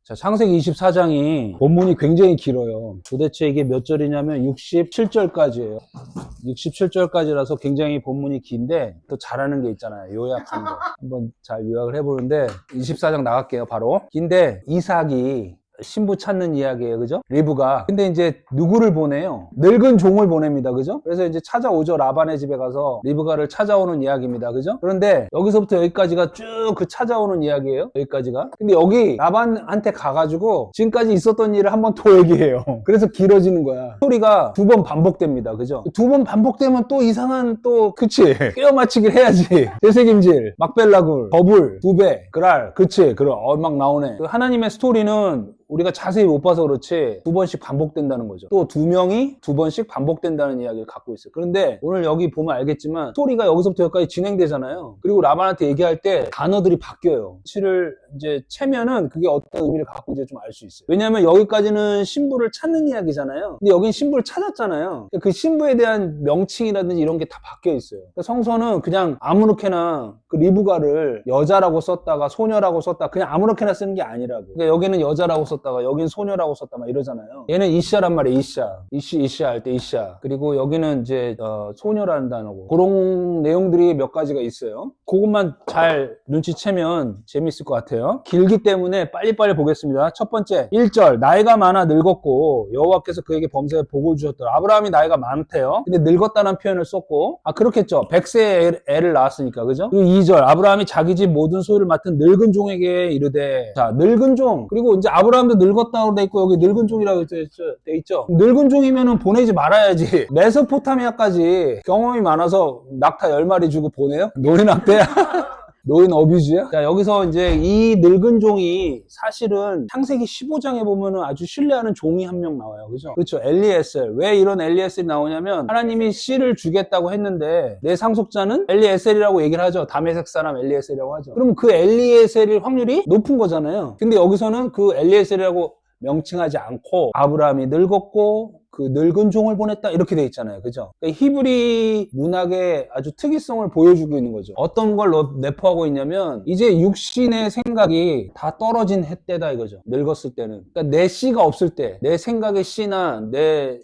자, 창세기 24장이 본문이 굉장히 길어요. 도대체 이게 몇 절이냐면 67절까지예요. 67절까지라서 굉장히 본문이 긴데 또 잘하는 게 있잖아요. 요약한 거. 한번 잘 요약을 해보는데 24장 나갈게요. 바로. 긴데 이삭이 신부 찾는 이야기예요. 그죠? 리브가. 근데 이제 누구를 보내요? 늙은 종을 보냅니다. 그죠? 그래서 이제 찾아오죠. 라반의 집에 가서 리브가를 찾아오는 이야기입니다. 그죠? 그런데 여기서부터 여기까지가 쭉 그 찾아오는 이야기예요. 여기까지가. 근데 여기 라반한테 가가지고 지금까지 있었던 일을 한번 또 얘기해요. 그래서 길어지는 거야. 스토리가 두 번 반복됩니다. 그죠? 두 번 반복되면 또 이상한 또 그치? 끼워 맞추기를 해야지. 되새김질, 막벨라굴, 버불, 두배, 그랄, 그치? 그럼 막 나오네. 그 하나님의 스토리는 우리가 자세히 못 봐서 그렇지 두 번씩 반복된다는 거죠. 또 두 명이 두 번씩 반복된다는 이야기를 갖고 있어요. 그런데 오늘 여기 보면 알겠지만 스토리가 여기서부터 여기까지 진행되잖아요. 그리고 라반한테 얘기할 때 단어들이 바뀌어요. 치를 이제 채면은 그게 어떤 의미를 갖고 있는지 좀 알 수 있어요. 왜냐하면 여기까지는 신부를 찾는 이야기잖아요. 근데 여긴 신부를 찾았잖아요. 그 신부에 대한 명칭이라든지 이런 게 다 바뀌어 있어요. 성서는 그냥 아무렇게나 그 리브가를 여자라고 썼다가 소녀라고 썼다 그냥 아무렇게나 쓰는 게 아니라고. 그러니까 여기는 여자라고 썼다가 여긴 소녀라고 썼다 막 이러잖아요. 얘는 이샤란 말이에요. 이샤 할 때 이샤. 그리고 여기는 이제 소녀라는 단어고 그런 내용들이 몇 가지가 있어요. 그것만 잘 눈치채면 재밌을 것 같아요. 길기 때문에 빨리빨리 보겠습니다. 첫 번째 1절 나이가 많아 늙었고 여호와께서 그에게 범사에 복을 주셨더라. 아브라함이 나이가 많대요. 근데 늙었다는 표현을 썼고 그렇겠죠. 100세에 애를 낳았으니까 그죠? 그리고 2절 아브라함이 자기 집 모든 소유를 맡은 늙은 종에게 이르되 자 늙은 종 그리고 이제 아브라함도 늙었다고 돼 있고 여기 늙은 종이라고 돼 있죠. 늙은 종이면은 보내지 말아야지. 메소포타미아까지 경험이 많아서 낙타 10마리 주고 보내요? 노인 학대야? 노인 어뷰즈야? 자, 여기서 이제 이 늙은 종이 사실은 창세기 15장에 보면은 아주 신뢰하는 종이 한 명 나와요. 그죠? 그렇죠. 엘리에셀. 왜 이런 엘리에셀이 나오냐면 하나님이 씨를 주겠다고 했는데 내 상속자는 엘리에셀이라고 얘기를 하죠. 다메섹 사람 엘리에셀이라고 하죠. 그러면 그 엘리에셀일 확률이 높은 거잖아요. 근데 여기서는 그 엘리에셀이라고 명칭하지 않고 아브라함이 늙었고 그 늙은 종을 보냈다 이렇게 돼 있잖아요. 그죠? 그러니까 히브리 문학의 아주 특이성을 보여주고 있는 거죠. 어떤 걸 내포하고 있냐면 이제 육신의 생각이 다 떨어진 때다 이거죠. 늙었을 때는. 그러니까 내 씨가 없을 때 내 생각의 씨나 내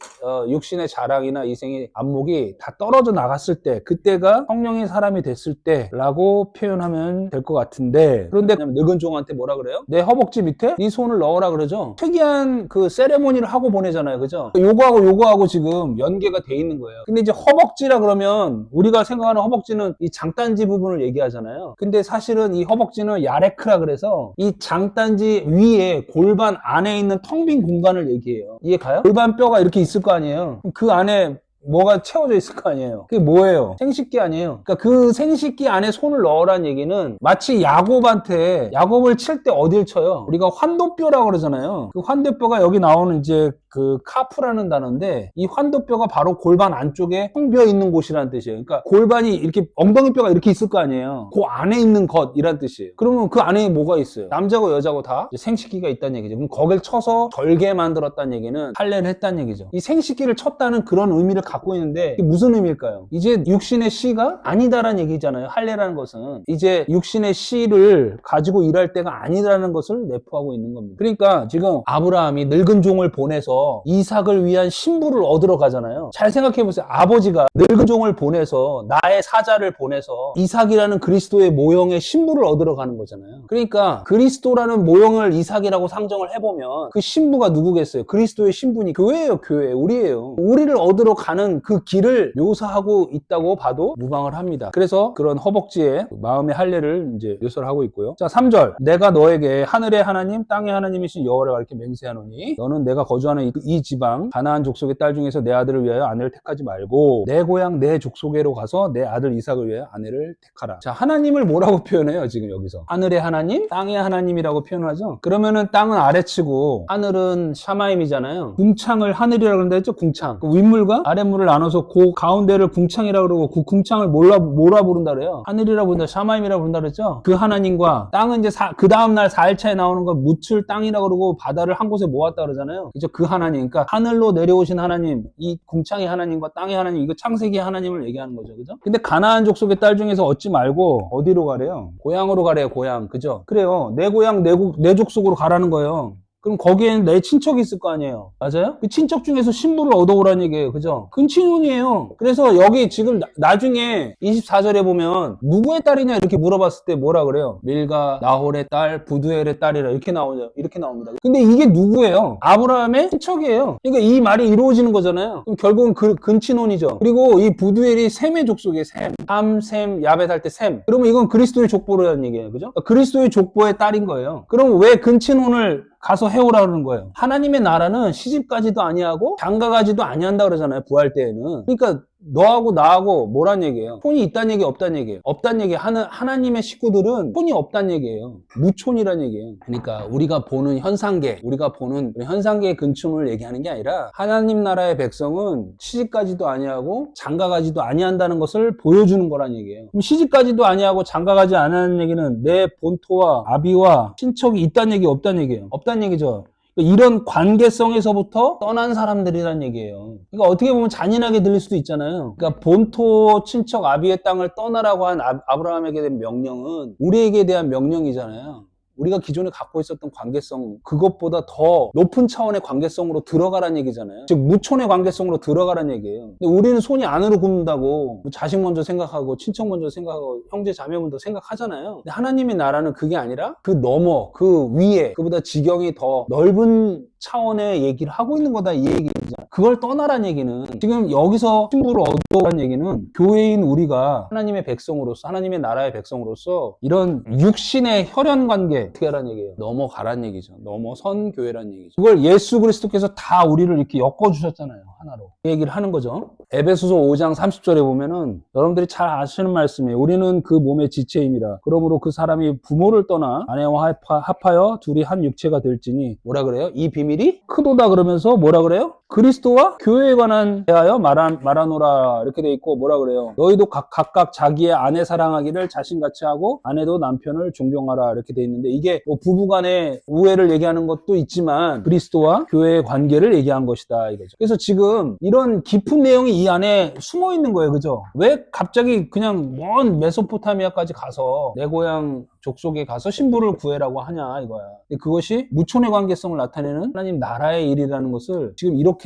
육신의 자랑이나 이생의 안목이 다 떨어져 나갔을 때 그때가 성령의 사람이 됐을 때라고 표현하면 될 것 같은데 그런데 늙은 종한테 뭐라 그래요? 내 허벅지 밑에 네 손을 넣어라 그러죠. 특이한 그 세레모니를 하고 보내잖아요. 그죠? 요거하고 지금 연계가 돼 있는 거예요. 근데 이제 허벅지라 그러면 우리가 생각하는 허벅지는 이 장단지 부분을 얘기하잖아요. 근데 사실은 이 허벅지는 야레크라 그래서 이 장단지 위에 골반 안에 있는 텅 빈 공간을 얘기해요. 이해 가요? 골반 뼈가 이렇게 있을 거 아니에요. 그 안에 뭐가 채워져 있을 거 아니에요. 그게 뭐예요? 생식기 아니에요. 그러니까 그 생식기 안에 손을 넣으라는 얘기는 마치 야곱한테 야곱을 칠 때 어딜 쳐요? 우리가 환도뼈라고 그러잖아요. 그 환도뼈가 여기 나오는 이제 그 카프라는 단어인데 이 환도뼈가 바로 골반 안쪽에 텅 비어 있는 곳이라는 뜻이에요. 그러니까 골반이 이렇게 엉덩이 뼈가 이렇게 있을 거 아니에요. 그 안에 있는 것이란 뜻이에요. 그러면 그 안에 뭐가 있어요? 남자고 여자고 다 생식기가 있다는 얘기죠. 그럼 거길 쳐서 절개 만들었다는 얘기는 할례를 했다는 얘기죠. 이 생식기를 쳤다는 그런 의미를 갖고 있는데 이게 무슨 의미일까요? 이제 육신의 씨가 아니다라는 얘기잖아요. 할례라는 것은 이제 육신의 씨를 가지고 일할 때가 아니다라는 것을 내포하고 있는 겁니다. 그러니까 지금 아브라함이 늙은 종을 보내서 이삭을 위한 신부를 얻으러 가잖아요. 잘 생각해보세요. 아버지가 늙은 종을 보내서 나의 사자를 보내서 이삭이라는 그리스도의 모형의 신부를 얻으러 가는 거잖아요. 그러니까 그리스도라는 모형을 이삭이라고 상정을 해보면 그 신부가 누구겠어요? 그리스도의 신부니 교회예요. 교회. 우리예요. 우리를 얻으러 가는 그 길을 묘사하고 있다고 봐도 무방을 합니다. 그래서 그런 허벅지에 마음의 할례를 이제 묘사를 하고 있고요. 자, 3절. 내가 너에게 하늘의 하나님, 땅의 하나님이신 여호와를 가리켜 맹세하노니 너는 내가 거주하는 이 지방 가나안 족속의 딸 중에서 내 아들을 위하여 아내를 택하지 말고 내 고향 내 족속에로 가서 내 아들 이삭을 위하여 아내를 택하라. 자, 하나님을 뭐라고 표현해요? 지금 여기서 하늘의 하나님, 땅의 하나님이라고 표현하죠. 그러면은 땅은 아래치고 하늘은 샤마임이잖아요. 궁창을 하늘이라고 그런다 했죠. 궁창. 그 윗물과 아랫물 만물을 나눠서 그 가운데를 궁창이라 그러고 그 궁창을 뭐라 부른다 그래요? 하늘이라 부른다, 샤마임이라 부른다 그랬죠? 그 하나님과 땅은 이제 그 다음날 4일차에 나오는 거 묻힐 땅이라 그러고 바다를 한 곳에 모았다 그러잖아요. 그죠? 그 하나님, 그러니까 하늘로 내려오신 하나님, 이 궁창의 하나님과 땅의 하나님, 이거 창세기 하나님을 얘기하는 거죠. 그죠? 근데 가나안 족속의 딸 중에서 얻지 말고 어디로 가래요? 고향으로 가래요, 고향. 그죠? 그래요. 내 고향, 내 족속으로 가라는 거예요. 그럼 거기에는 내 친척이 있을 거 아니에요. 맞아요? 그 친척 중에서 신부를 얻어오라는 얘기예요. 그죠? 근친혼이에요. 그래서 여기 지금 나중에 24절에 보면 누구의 딸이냐 이렇게 물어봤을 때 뭐라 그래요? 밀가, 나홀의 딸, 부두엘의 딸이라 이렇게 나옵니다. 근데 이게 누구예요? 아브라함의 친척이에요. 그러니까 이 말이 이루어지는 거잖아요. 그럼 결국은 근친혼이죠. 그리고 이 부두엘이 셈의 족속이에요. 셈. 함, 셈, 야벳 할 때 셈. 그러면 이건 그리스도의 족보라는 얘기예요. 그죠? 그러니까 그리스도의 족보의 딸인 거예요. 그럼 왜 근친혼을 가서 해오라 그러는 거예요. 하나님의 나라는 시집까지도 아니하고 장가가지도 아니한다 그러잖아요. 부활 때에는. 그러니까 너하고 나하고 뭐란 얘기예요? 혼이 있다는 얘기, 없다는 얘기예요. 없다는 얘기. 하나님의 식구들은 혼이 없다는 얘기예요. 무촌이란 얘기예요. 그러니까 우리가 보는 현상계의 근충을 얘기하는 게 아니라 하나님 나라의 백성은 시집까지도 아니하고 장가가지도 아니한다는 것을 보여주는 거란 얘기예요. 그럼 시집까지도 아니하고 장가가지 않는 얘기는 내 본토와 아비와 친척이 있다는 얘기, 없다는 얘기예요. 없다는 얘기죠. 이런 관계성에서부터 떠난 사람들이란 얘기예요. 그러니까 어떻게 보면 잔인하게 들릴 수도 있잖아요. 그러니까 본토 친척 아비의 땅을 떠나라고 한 아브라함에게 된 명령은 우리에게 대한 명령이잖아요. 우리가 기존에 갖고 있었던 관계성, 그것보다 더 높은 차원의 관계성으로 들어가란 얘기잖아요. 즉 무촌의 관계성으로 들어가란 얘기예요. 근데 우리는 손이 안으로 굽는다고 자식 먼저 생각하고 친척 먼저 생각하고 형제 자매 먼저 생각하잖아요. 근데 하나님의 나라는 그게 아니라 그 너머, 그 위에, 그보다 지경이 더 넓은 차원의 얘기를 하고 있는 거다, 이 얘기잖아. 그걸 떠나란 얘기는, 지금 여기서 친구를 얻어라는 얘기는 교회인 우리가 하나님의 백성으로서, 하나님의 나라의 백성으로서 이런 육신의 혈연 관계 어떻게 하란 얘기예요? 넘어가란 얘기죠. 넘어선 교회란 얘기죠. 그걸 예수 그리스도께서 다 우리를 이렇게 엮어주셨잖아요. 하나로. 그 얘기를 하는 거죠. 에베소서 5장 30절에 보면은 여러분들이 잘 아시는 말씀이에요. 우리는 그 몸의 지체임이라. 그러므로 그 사람이 부모를 떠나 아내와 합하여 둘이 한 육체가 될지니 뭐라 그래요? 이 비밀이 크도다 그러면서 뭐라 그래요? 그리스도와 교회에 관한 대하여 말하노라 이렇게 돼 있고 뭐라 그래요? 너희도 각각 자기의 아내 사랑하기를 자신같이 하고 아내도 남편을 존경하라 이렇게 돼 있는데 이게 뭐 부부간의 우애를 얘기하는 것도 있지만 그리스도와 교회의 관계를 얘기한 것이다 이거죠. 그래서 지금 이런 깊은 내용이 이 안에 숨어 있는 거예요. 그죠? 왜 갑자기 그냥 먼 메소포타미아까지 가서 내 고향 족속에 가서 신부를 구해라고 하냐 이거야. 그것이 무촌의 관계성을 나타내는 하나님 나라의 일이라는 것을 지금 이렇게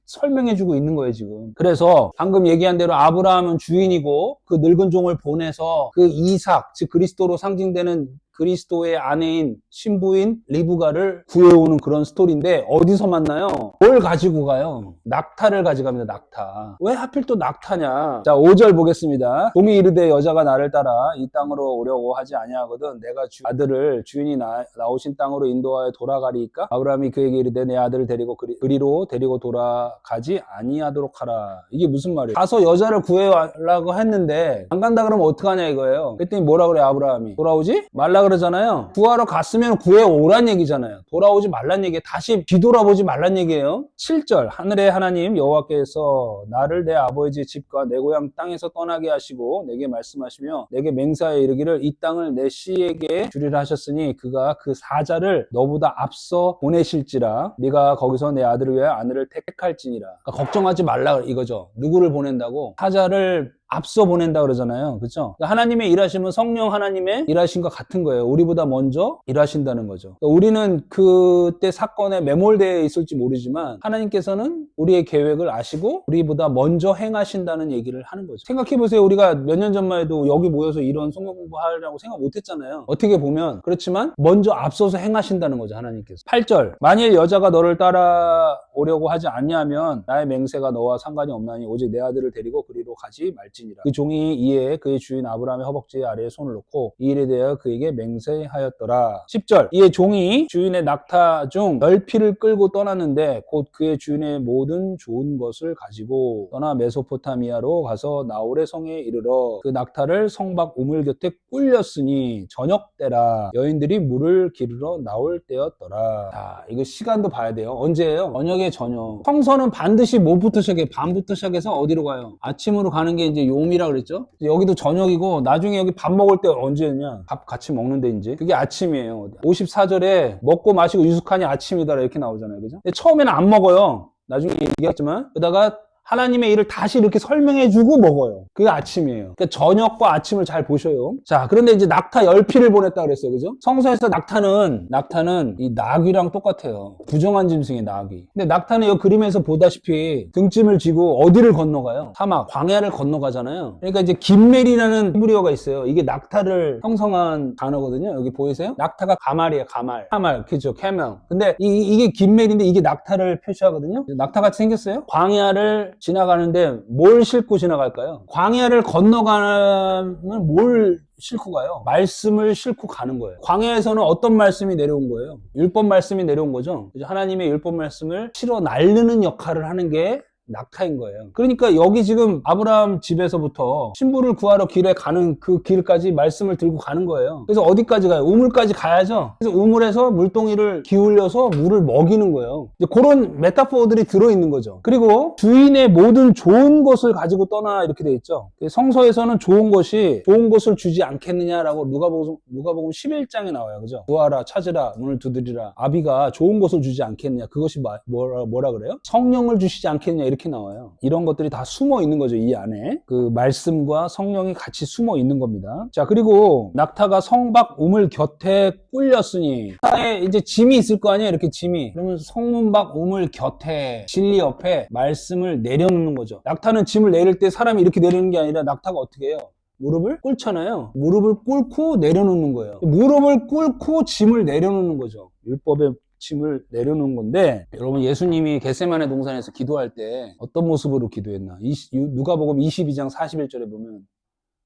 설명해주고 있는 거예요 지금. 그래서 방금 얘기한 대로 아브라함은 주인이고 그 늙은 종을 보내서 그 이삭 즉 그리스도로 상징되는 그리스도의 아내인 신부인 리브가를 구해오는 그런 스토리인데 어디서 만나요? 뭘 가지고 가요? 낙타를 가져갑니다. 낙타. 왜 하필 또 낙타냐? 자 5절 보겠습니다. 봄이 이르되 여자가 나를 따라 이 땅으로 오려고 하지 아니하거든 내가 아들을 주인이 나오신 땅으로 인도하여 돌아가리이까? 아브라함이 그에게 이르되 내 아들을 데리고 그리로 데리고 돌아가지 아니하도록 하라. 이게 무슨 말이에요? 가서 여자를 구해오려고 했는데 안 간다 그러면 어떡하냐 이거예요. 그랬더니 뭐라 그래 아브라함이? 돌아오지 말라 그러잖아요. 구하러 갔으면 구해오란 얘기잖아요. 돌아오지 말란 얘기예요. 다시 뒤돌아보지 말란 얘기예요. 7절 하늘의 하나님 여호와께서 나를 내 아버지의 집과 내 고향 땅에서 떠나게 하시고 내게 말씀하시며 내게 맹세하여 이르기를 이 땅을 내 씨에게 주리라 하셨으니 그가 그 사자를 너보다 앞서 보내실지라 네가 거기서 내 아들을 위하여 아내를 택할지니라. 그러니까 걱정하지 말라 이거죠. 누구를 보낸다고? 사자를 앞서 보낸다 그러잖아요. 그렇죠? 그러니까 하나님의 일하심은 성령 하나님의 일하심과 같은 거예요. 우리보다 먼저 일하신다는 거죠. 그러니까 우리는 그때 사건에 매몰되어 있을지 모르지만 하나님께서는 우리의 계획을 아시고 우리보다 먼저 행하신다는 얘기를 하는 거죠. 생각해보세요. 우리가 몇 년 전만 해도 여기 모여서 이런 성경 공부하려고 생각 못했잖아요. 어떻게 보면 그렇지만 먼저 앞서서 행하신다는 거죠. 하나님께서. 8절 만일 여자가 너를 따라오려고 하지 않냐면 나의 맹세가 너와 상관이 없나니 오직 내 아들을 데리고 그리로 가지 말지 할지니라. 그 종이 이에 그의 주인 아브라함의 허벅지 아래에 손을 놓고 이 일에 대하여 그에게 맹세하였더라. 10절 이에 종이 주인의 낙타 중 10피를 끌고 떠났는데 곧 그의 주인의 모든 좋은 것을 가지고 떠나 메소포타미아로 가서 나홀의 성에 이르러 그 낙타를 성박 우물 곁에 꿀렸으니 저녁 때라. 여인들이 물을 기르러 나올 때였더라. 자, 이거 시간도 봐야 돼요. 언제예요? 저녁에 저녁. 성서는 반드시 뭐부터 시작해? 밤부터 시작해서 어디로 가요? 아침으로 가는 게 이제 요미라 그랬죠? 여기도 저녁이고 나중에 여기 밥 먹을 때 언제였냐? 밥 같이 먹는데 이제 그게 아침이에요. 54절에 먹고 마시고 유숙하니 아침이다 이렇게 나오잖아요. 그죠? 근데 처음에는 안 먹어요. 나중에 얘기했지만 그러다가 하나님의 일을 다시 이렇게 설명해주고 먹어요. 그게 아침이에요. 그러니까 저녁과 아침을 잘 보셔요. 자, 그런데 이제 낙타 10피를 보냈다 그랬어요. 그죠? 성서에서 낙타는 이 나귀랑 똑같아요. 부정한 짐승의 나귀. 근데 낙타는 이 그림에서 보다시피 등짐을 지고 어디를 건너가요? 사막, 광야를 건너가잖아요. 그러니까 이제 김멜이라는 히브리어가 있어요. 이게 낙타를 형성한 단어거든요. 여기 보이세요? 낙타가 가말이에요. 가말, 그죠? 캐멜. 근데 이게 김멜인데 이게 낙타를 표시하거든요. 낙타같이 생겼어요. 광야를 지나가는데 뭘 싣고 지나갈까요? 광야를 건너가면 뭘 싣고 가요? 말씀을 싣고 가는 거예요. 광야에서는 어떤 말씀이 내려온 거예요? 율법 말씀이 내려온 거죠. 하나님의 율법 말씀을 실어 날르는 역할을 하는 게 낙타인 거예요. 그러니까 여기 지금 아브라함 집에서부터 신부를 구하러 길에 가는 그 길까지 말씀을 들고 가는 거예요. 그래서 어디까지 가요? 우물까지 가야죠. 그래서 우물에서 물동이를 기울여서 물을 먹이는 거예요. 이제 그런 메타포들이 들어있는 거죠. 그리고 주인의 모든 좋은 것을 가지고 떠나 이렇게 돼 있죠. 성서에서는 좋은 것을 주지 않겠느냐라고 누가복음 11장에 나와요. 그죠? 구하라, 찾으라, 문을 두드리라. 아비가 좋은 것을 주지 않겠느냐. 그것이 뭐라 그래요? 성령을 주시지 않겠느냐 이렇게 나와요. 이런 것들이 다 숨어 있는 거죠. 이 안에 그 말씀과 성령이 같이 숨어 있는 겁니다. 자, 그리고 낙타가 성박 우물 곁에 꿀렸으니 낙타에 이제 짐이 있을 거 아니에요. 이렇게 짐이. 그러면 성문박 우물 곁에 진리 옆에 말씀을 내려놓는 거죠. 낙타는 짐을 내릴 때 사람이 이렇게 내리는 게 아니라 낙타가 어떻게 해요? 무릎을 꿇잖아요. 무릎을 꿇고 내려놓는 거예요. 무릎을 꿇고 짐을 내려놓는 거죠. 율법의 짐을 내려놓은 건데, 여러분 예수님이 겟세마네 동산에서 기도할 때 어떤 모습으로 기도했나? 누가복음 22장 41절에 보면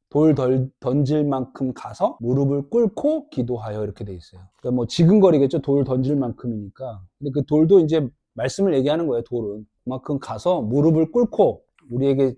돌 던질 만큼 가서 무릎을 꿇고 기도하여 이렇게 돼 있어요. 그러니까 뭐 지근거리겠죠. 돌 던질 만큼이니까. 근데 그 돌도 이제 말씀을 얘기하는 거예요. 돌은 그만큼 가서 무릎을 꿇고 우리에게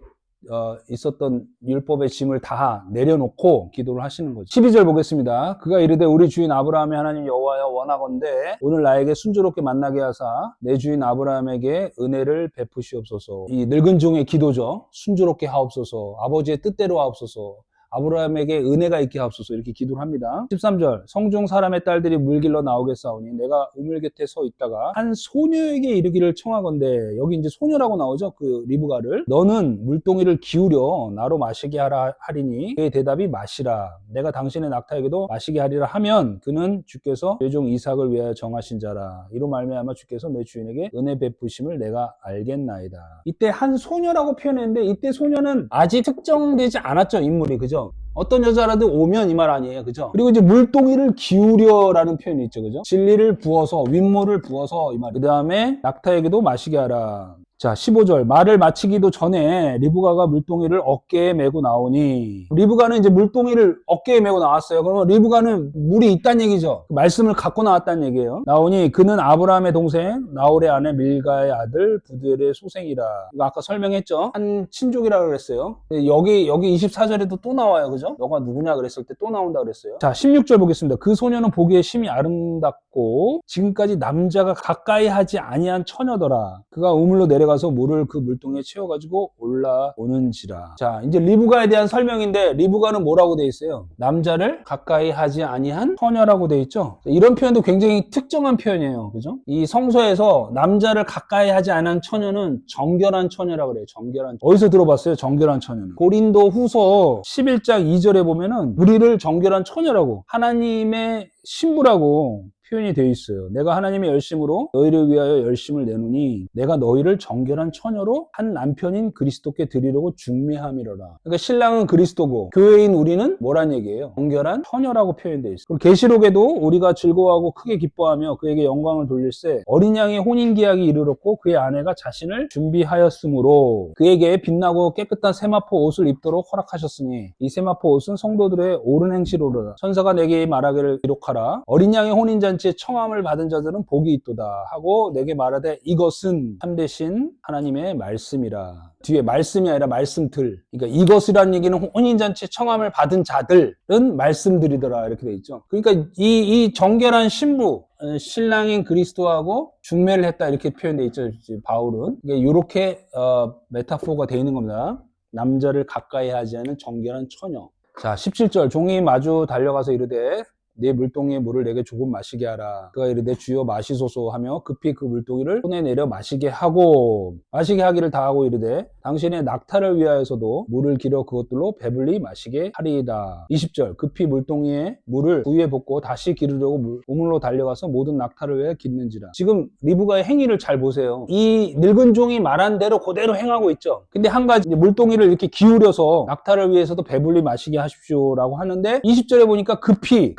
있었던 율법의 짐을 다 내려놓고 기도를 하시는 거죠. 12절 보겠습니다. 그가 이르되 우리 주인 아브라함의 하나님 여호와여 원하건대 오늘 나에게 순조롭게 만나게 하사 내 주인 아브라함에게 은혜를 베푸시옵소서. 이 늙은 종의 기도죠. 순조롭게 하옵소서. 아버지의 뜻대로 하옵소서. 아브라함에게 은혜가 있게 하옵소서 이렇게 기도를 합니다. 13절 성중 사람의 딸들이 물길러 나오겠사오니 내가 우물 곁에 서 있다가 한 소녀에게 이르기를 청하건대 여기 이제 소녀라고 나오죠. 그 리브가를 너는 물동이를 기울여 나로 마시게 하리니 그의 대답이 마시라 내가 당신의 낙타에게도 마시게 하리라 하면 그는 주께서 내 종 이삭을 위하여 정하신 자라 이로 말미암아 주께서 내 주인에게 은혜 베푸심을 내가 알겠나이다. 이때 한 소녀라고 표현했는데 이때 소녀는 아직 특정되지 않았죠. 인물이 그죠? 어떤 여자라도 오면 이 말 아니에요. 그죠? 그리고 이제 물동이를 기울여라는 표현이 있죠. 그죠? 진리를 부어서, 윗물을 부어서 이 말. 그 다음에 낙타에게도 마시게 하라. 자, 15절. 말을 마치기도 전에 리브가가 물동이를 어깨에 메고 나오니 리브가는 이제 물동이를 어깨에 메고 나왔어요. 그러면 리브가는 물이 있다는 얘기죠. 말씀을 갖고 나왔다는 얘기예요. 나오니 그는 아브라함의 동생 나홀의 아내 밀가의 아들 부두엘의 소생이라. 이거 아까 설명했죠. 한 친족이라고 그랬어요. 여기 24절에도 또 나와요. 그죠? 너가 누구냐 그랬을 때 또 나온다 그랬어요. 자, 16절 보겠습니다. 그 소녀는 보기에 심히 아름답고 지금까지 남자가 가까이 하지 아니한 처녀더라. 그가 우물로 내려가서 물을 그 물통에 채워가지고 올라오는지라. 자, 이제 리브가에 대한 설명인데 리브가는 뭐라고 돼 있어요? 남자를 가까이 하지 아니한 처녀라고 돼 있죠. 이런 표현도 굉장히 특정한 표현이에요. 그죠? 이 성서에서 남자를 가까이 하지 않은 처녀는 정결한 처녀라고 그래요. 정결한. 어디서 들어봤어요? 정결한 처녀는. 고린도 후서 11장 2절에 보면은 우리를 정결한 처녀라고 하나님의 신부라고 표현이 되어 있어요. 내가 하나님의 열심으로 너희를 위하여 열심을 내노니 내가 너희를 정결한 처녀로 한 남편인 그리스도께 드리려고 중매함이로라. 그러니까 신랑은 그리스도고 교회인 우리는 뭐란 얘기예요? 정결한 처녀라고 표현되어 있어요. 그리고 계시록에도 우리가 즐거워하고 크게 기뻐하며 그에게 영광을 돌릴세 어린 양의 혼인계약이 이르렀고 그의 아내가 자신을 준비하였으므로 그에게 빛나고 깨끗한 세마포 옷을 입도록 허락하셨으니 이 세마포 옷은 성도들의 옳은 행실로다. 천사가 내게 말하기를 기록하라. 어린 양의 혼인잔치에 청함을 받은 자들은 복이 있도다 하고 내게 말하되 이것은 참되신 하나님의 말씀이라. 뒤에 말씀이 아니라 말씀들. 그러니까 이것이라는 얘기는 혼인잔치에 청함을 받은 자들은 말씀들이더라 이렇게 돼 있죠. 그러니까 이 정결한 신부 신랑인 그리스도하고 중매를 했다 이렇게 표현되어 있죠. 바울은 이렇게 메타포가 되어 있는 겁니다. 남자를 가까이 하지 않은 정결한 처녀. 자 17절 종이 마주 달려가서 이르되 네 물동이의 물을 내게 조금 마시게 하라. 그가 이르되 주여 마시소서 하며 급히 그 물동이를 손에 내려 마시게 하기를 다하고 이르되 당신의 낙타를 위하여서도 물을 길어 그것들로 배불리 마시게 하리이다. 20절 급히 물동이의 물을 부위에 붓고 다시 기르려고 우물로 달려가서 모든 낙타를 위해 깃는지라. 지금 리브가의 행위를 잘 보세요. 이 늙은 종이 말한 대로 그대로 행하고 있죠. 근데 한 가지 물동이를 이렇게 기울여서 낙타를 위해서도 배불리 마시게 하십시오라고 하는데 20절에 보니까 급히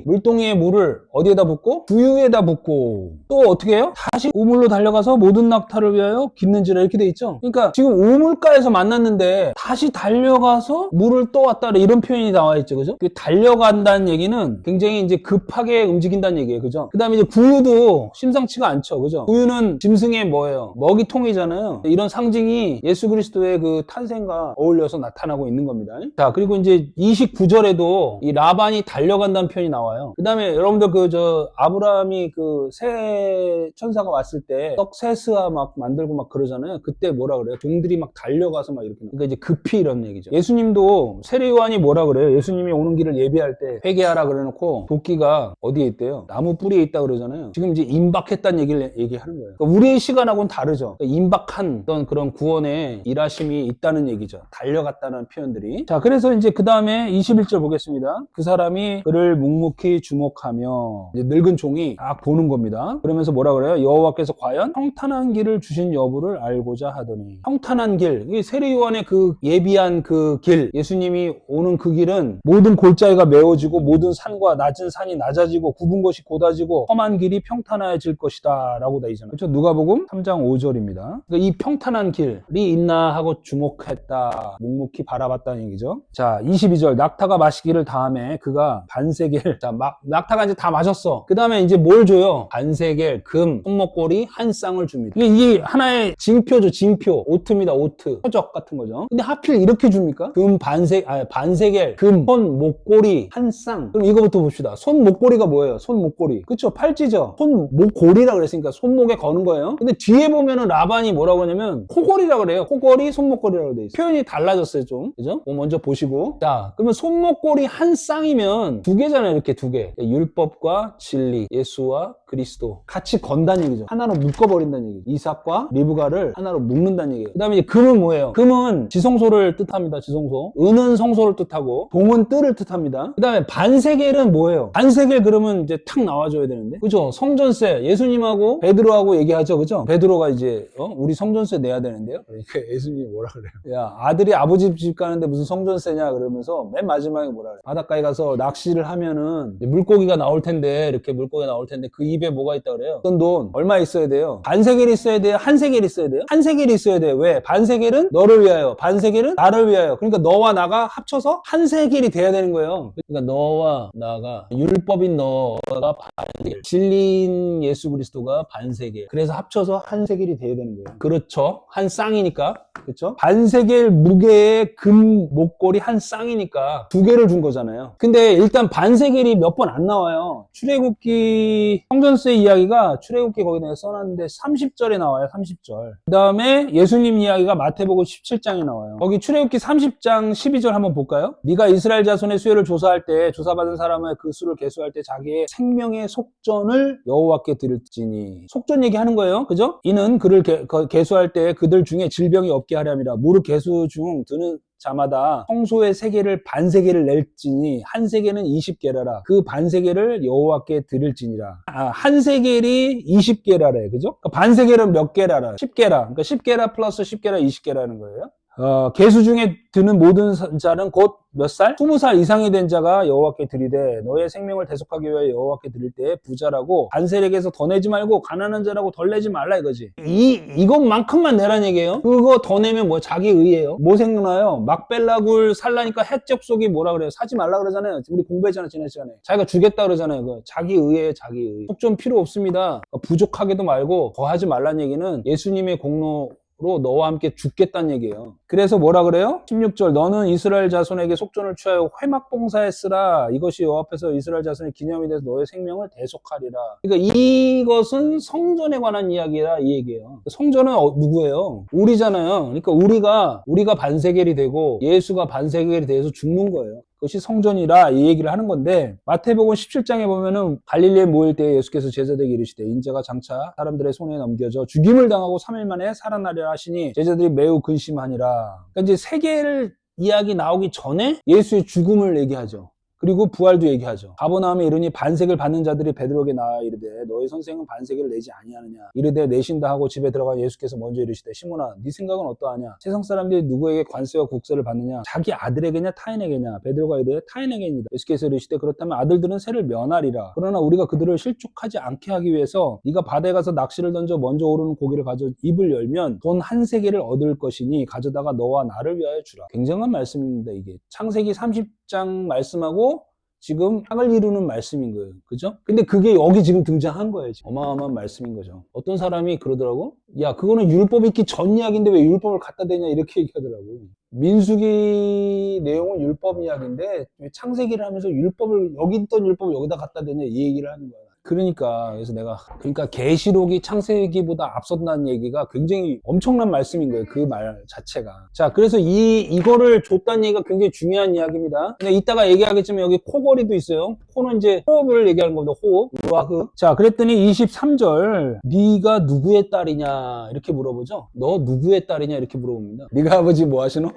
물동이의 물을 어디에다 붓고 부유에다 붓고 또 어떻게 해요? 다시 우물로 달려가서 모든 낙타를 위하여 깃는지라 이렇게 돼 있죠. 그러니까 지금 우물가에서 만났는데 다시 달려가서 물을 떠왔다 이런 표현이 나와 있죠. 그죠? 달려간다는 얘기는 굉장히 이제 급하게 움직인다는 얘기예요. 그죠? 그 다음에 이제 구유도 심상치가 않죠. 그죠? 구유는 짐승의 뭐예요? 먹이통이잖아요. 이런 상징이 예수 그리스도의 그 탄생과 어울려서 나타나고 있는 겁니다. 자, 그리고 이제 29절에도 이 라반이 달려간다는 표현이 나와요. 그 다음에 여러분들 아브라함이 그 새 천사가 왔을 때 떡 세스와 막 만들고 막 그러잖아요. 그때 뭐라 그래요? 종들이 막 달려가서 막 이렇게. 그러니까 이제 급히 이런 얘기죠. 예수님도 세례요한이 뭐라 그래요? 예수님이 오는 길을 예비할 때 회개하라 그래놓고 도끼가 어디에 있대요? 나무 뿌리에 있다 그러잖아요. 지금 이제 임박했다는 얘기를 얘기하는 거예요. 그러니까 우리의 시간하고는 다르죠. 그러니까 임박한 어떤 그런 구원의 일하심이 있다는 얘기죠. 달려갔다는 표현들이. 자, 그래서 이제 그 다음에 21절 보겠습니다. 그 사람이 그를 묵묵히 주목하며 이제 늙은 종이 딱 보는 겁니다. 그러면서 뭐라 그래요? 여호와께서 과연 평탄한 길을 주신 여부를 알고자 하더니 평탄한 길, 이 세례 요한의 그 예비한 그 길, 예수님이 오는 그 길은 모든 골짜기가 메워지고 모든 산과 낮은 산이 낮아지고 굽은 것이 곧아지고 험한 길이 평탄해질 것이다 라고 돼 있잖아요. 그렇죠? 누가복음 3장 5절입니다. 그러니까 이 평탄한 길이 있나 하고 주목했다, 묵묵히 바라봤다는 얘기죠. 자, 22절 낙타가 마시기를 다음에 그가 반세겔, 자, 낙타가 이제 다 마셨어. 그 다음에 이제 뭘 줘요? 반세겔, 금, 손목고리 한 쌍을 줍니다. 이게 하나의 징표죠, 징표. 오트입니다, 오트. 표적 같은 거죠. 근데 하필 이렇게 줍니까? 금 반세겔, 금, 손, 목고리 한 쌍. 그럼 이거부터 봅시다. 손, 목고리가 뭐예요? 손, 목고리. 그쵸? 팔찌죠? 손, 목고리라 그랬으니까 손목에 거는 거예요. 근데 뒤에 보면은 라반이 뭐라고 하냐면 코골이라 그래요. 코골이, 손목고리라고 돼 있어요. 표현이 달라졌어요, 좀. 그죠? 먼저 보시고. 자, 그러면 손목고리 한 쌍이면 두 개잖아요, 이렇게 두 개. 율법과 진리, 예수와 그리스도 같이 건다는 얘기죠. 하나로 묶어버린다는 얘기죠. 이삭과 리브가를 하나로 묶는다는 얘기예요. 그 다음에 이제 금은 뭐예요? 금은 지성소를 뜻합니다. 지성소. 은은 성소를 뜻하고 동은 뜰을 뜻합니다. 그 다음에 반세겔은 뭐예요? 반세겔 그러면 이제 탁 나와줘야 되는데, 그죠? 성전세. 예수님하고 베드로하고 얘기하죠, 그죠? 베드로가 이제 우리 성전세 내야 되는데요. 그러니까 예수님이 뭐라 그래요? 야, 아들이 아버지 집 가는데 무슨 성전세냐 그러면서 맨 마지막에 뭐라 그래요? 바닷가에 가서 낚시를 하면은 물고기가 나올 텐데, 이렇게 물고기가 나올 텐데 그 입에 뭐가 있다 그래요? 어떤 돈 얼마 있어야 돼요? 반세겔 있어야 돼요? 한 세겔 있어야 돼요? 한 세겔 있어야 돼요. 왜? 반세겔은 너를 위하여, 반세겔은 나를 위하여. 그러니까 너와 나가 합쳐서 한 세겔이 돼야 되는 거예요. 그러니까 너와 나가, 율법인 너가 반세겔, 진리인 예수 그리스도가 반세겔. 그래서 합쳐서 한 세겔이 돼야 되는 거예요. 그렇죠? 한 쌍이니까. 그렇죠? 반세겔 무게의 금 목걸이 한 쌍이니까 두 개를 준 거잖아요. 근데 일단 반세겔이 몇 번 안 나와요. 출애굽기 성전세 이야기가 출애굽기 거기다 써놨는데 30절에 나와요. 30절. 그 다음에 예수님 이야기가 마태복음 17장에 나와요. 거기 출애굽기 30장 12절 한번 볼까요? 네가 이스라엘 자손의 수요를 조사할 때, 조사받은 사람의 그 수를 계수할 때 자기의 생명의 속전을 여호와께 드릴지니. 속전 얘기하는 거예요. 그죠? 이는 그를 계수할 때 그들 중에 질병이 없게 하려 함이라. 무릇 계수 중 드는 자마다 성소의 세계를 반세계를 낼지니 한 세계는 20게라라. 그 반세계를 여호와께 드릴지니라. 한 세겔이 20게라래. 그죠? 그러니까 반세겔은 몇 게라라? 10게라. 그러니까 10게라 플러스 10게라 20게라는 거예요. 계수 중에 드는 모든 자는 곧 몇 살? 20살 이상이 된 자가 여호와께 드리되 너의 생명을 대속하기 위하여 여호와께 드릴 때 부자라고 반세력에서 더 내지 말고 가난한 자라고 덜 내지 말라 이거지. 이것만큼만 내란 얘기예요. 그거 더 내면 뭐 자기 의예요. 뭐 생각나요? 막벨라굴 살라니까 해적속이 뭐라 그래요? 사지 말라 그러잖아요. 우리 공부했잖아 지난 시간에. 자기가 주겠다 그러잖아요. 그 자기 의예요, 자기 의. 속 좀 필요 없습니다. 부족하게도 말고 더 하지 말란 얘기는 예수님의 공로 로 너와 함께 죽겠다는 얘기예요. 그래서 뭐라 그래요? 16절 너는 이스라엘 자손에게 속전을 취하여 회막 봉사했으라. 이것이 여호와 앞에서 이스라엘 자손의 기념이 돼서 너의 생명을 대속하리라. 그러니까 이것은 성전에 관한 이야기라 이 얘기예요. 성전은 누구예요? 우리잖아요. 그러니까 우리가 반세겔이 되고 예수가 반세겔이 돼서 죽는 거예요. 그것이 성전이라 이 얘기를 하는 건데 마태복음 17장에 보면은 갈릴리에 모일 때 예수께서 제자들에게 이르시되 인자가 장차 사람들의 손에 넘겨져 죽임을 당하고 3일 만에 살아나리라 하시니 제자들이 매우 근심하니라. 그러니까 이제 세겔 이야기 나오기 전에 예수의 죽음을 얘기하죠. 그리고 부활도 얘기하죠. 가버나움에 이르니 반세겔 받는 자들이 베드로에게 나아 이르되 너희 선생은 반세겔을 내지 아니하느냐. 이르되 내신다 하고 집에 들어가 예수께서 먼저 이르시되 시몬아 네 생각은 어떠하냐. 세상 사람들이 누구에게 관세와 국세를 받느냐. 자기 아들에게냐 타인에게냐. 베드로가 이르되 타인에게입니다. 예수께서 이르시되 그렇다면 아들들은 세를 면하리라. 그러나 우리가 그들을 실족하지 않게 하기 위해서 네가 바다에 가서 낚시를 던져 먼저 오르는 고기를 가져 입을 열면 돈 한 세겔을 얻을 것이니 가져다가 너와 나를 위하여 주라. 굉장한 말씀입니다. 이게 창세기 30장 말씀하고 지금 땅을 이루는 말씀인 거예요. 그죠? 근데 그게 여기 지금 등장한 거예요. 지금. 어마어마한 말씀인 거죠. 어떤 사람이 그러더라고. 야, 그거는 율법 있기 전 이야기인데 왜 율법을 갖다 대냐 이렇게 얘기하더라고. 민수기 내용은 율법 이야기인데 왜 창세기를 하면서 여기 있던 율법을 여기다 갖다 대냐 이 얘기를 하는 거야. 그러니까 계시록이 창세기보다 앞선다는 얘기가 굉장히 엄청난 말씀인 거예요. 그 말 자체가. 자, 그래서 이거를 줬다는 얘기가 굉장히 중요한 이야기입니다. 근데 이따가 얘기하겠지만 여기 코걸이도 있어요. 코는 이제 호흡을 얘기하는 겁니다. 호흡, 루아흐. 자, 그랬더니 23절 네가 누구의 딸이냐 이렇게 물어보죠. 너 누구의 딸이냐 이렇게 물어봅니다. 네가 아버지 뭐 하시노?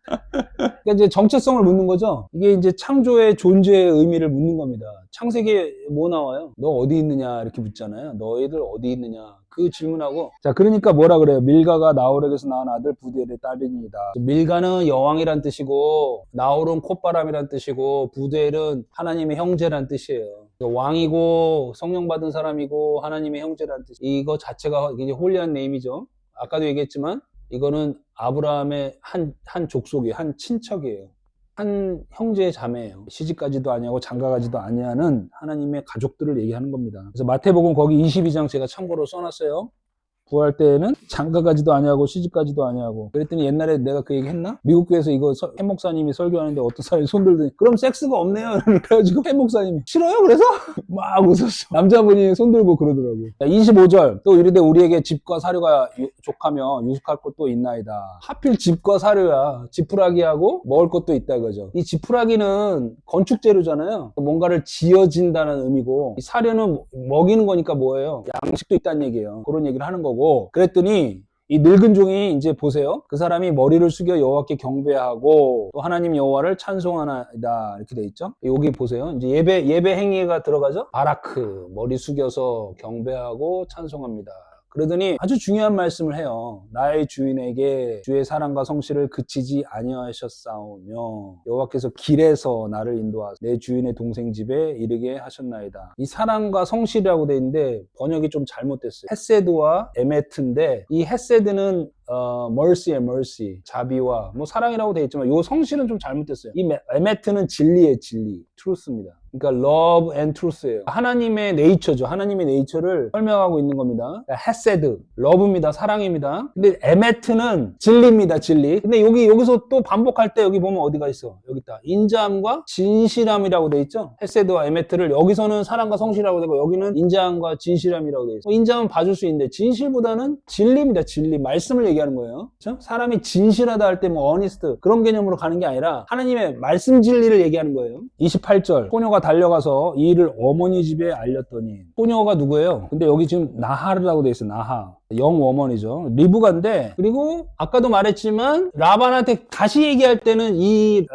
그러니까 이제 정체성을 묻는 거죠. 이게 이제 창조의 존재의 의미를 묻는 겁니다. 창세기에 뭐 나와요? 너 어디 있느냐 이렇게 묻잖아요. 너희들 어디 있느냐 그 질문하고. 자, 그러니까 뭐라 그래요? 밀가가 나홀에게서 낳은 아들 부두엘의 딸이니이다. 밀가는 여왕이란 뜻이고 나홀은 콧바람이란 뜻이고 부두엘은 하나님의 형제란 뜻이에요. 왕이고 성령 받은 사람이고 하나님의 형제란 뜻. 이거 자체가 굉장히 홀리한 네임이죠. 아까도 얘기했지만 이거는 아브라함의 한 족속이에요. 한 친척이에요. 한 형제의 자매예요. 시집가지도 아니하고 장가가지도 아니하는 하나님의 가족들을 얘기하는 겁니다. 그래서 마태복음 거기 22장 제가 참고로 써놨어요. 부활 때에는 장가가지도 아니하고 시집가지도 아니하고. 그랬더니 옛날에 내가 그 얘기 했나? 미국 교회에서 이거 해 목사님이 설교하는데 어떤 사람이 손들더니 그럼 섹스가 없네요. 그래가지고 해 목사님이 싫어요? 그래서? 막 웃었어. 남자분이 손들고 그러더라고. 25절 또 이르되 우리에게 집과 사료가 족하며 유숙할 곳도 있나이다. 하필 집과 사료야. 지푸라기하고 먹을 것도 있다 이거죠. 이 지푸라기는 건축 재료잖아요. 뭔가를 지어진다는 의미고 이 사료는 먹이는 거니까 뭐예요? 양식도 있다는 얘기예요. 그런 얘기를 하는 거고. 그랬더니 이 늙은 종이 이제 보세요. 그 사람이 머리를 숙여 여호와께 경배하고 또 하나님 여호와를 찬송하나이다 이렇게 돼 있죠. 여기 보세요. 이제 예배 행위가 들어가죠. 바라크 머리 숙여서 경배하고 찬송합니다. 그러더니 아주 중요한 말씀을 해요. 나의 주인에게 주의 사랑과 성실을 그치지 아니하셨사오며 여호와께서 길에서 나를 인도하사 내 주인의 동생 집에 이르게 하셨나이다. 이 사랑과 성실이라고 돼 있는데 번역이 좀 잘못됐어요. 헤세드와 에메트인데 이 헤세드는 mercy의 mercy, 자비와 뭐 사랑이라고 돼 있지만 요 성실은 좀 잘못됐어요. 이 에메트는 진리의 진리, truth입니다. 그러니까 love and truth예요. 하나님의 네이처죠. 하나님의 네이처를 설명하고 있는 겁니다. 헤세드, love입니다. 사랑입니다. 근데 에메트는 진리입니다. 진리. 근데 여기서 또 반복할 때 여기 보면 어디가 있어? 여기 있다. 인자함과 진실함이라고 돼 있죠. 헤세드와 에메트를 여기서는 사랑과 성실이라고 되고 여기는 인자함과 진실함이라고 돼 있어요. 인자함은 봐줄 수 있는데 진실보다는 진리입니다. 진리. 말씀을 얘기하는 거예요. 그렇죠? 사람이 진실하다 할 때 뭐 어니스트 그런 개념으로 가는 게 아니라 하나님의 말씀 진리를 얘기하는 거예요. 28절 소녀가 달려가서 이 일을 어머니 집에 알렸더니 소녀가 누구예요? 근데 여기 지금 나하르라고 돼 있어요. 나하. 영워먼이죠. 리브가인데, 그리고 아까도 말했지만 라반한테 다시 얘기할 때는 이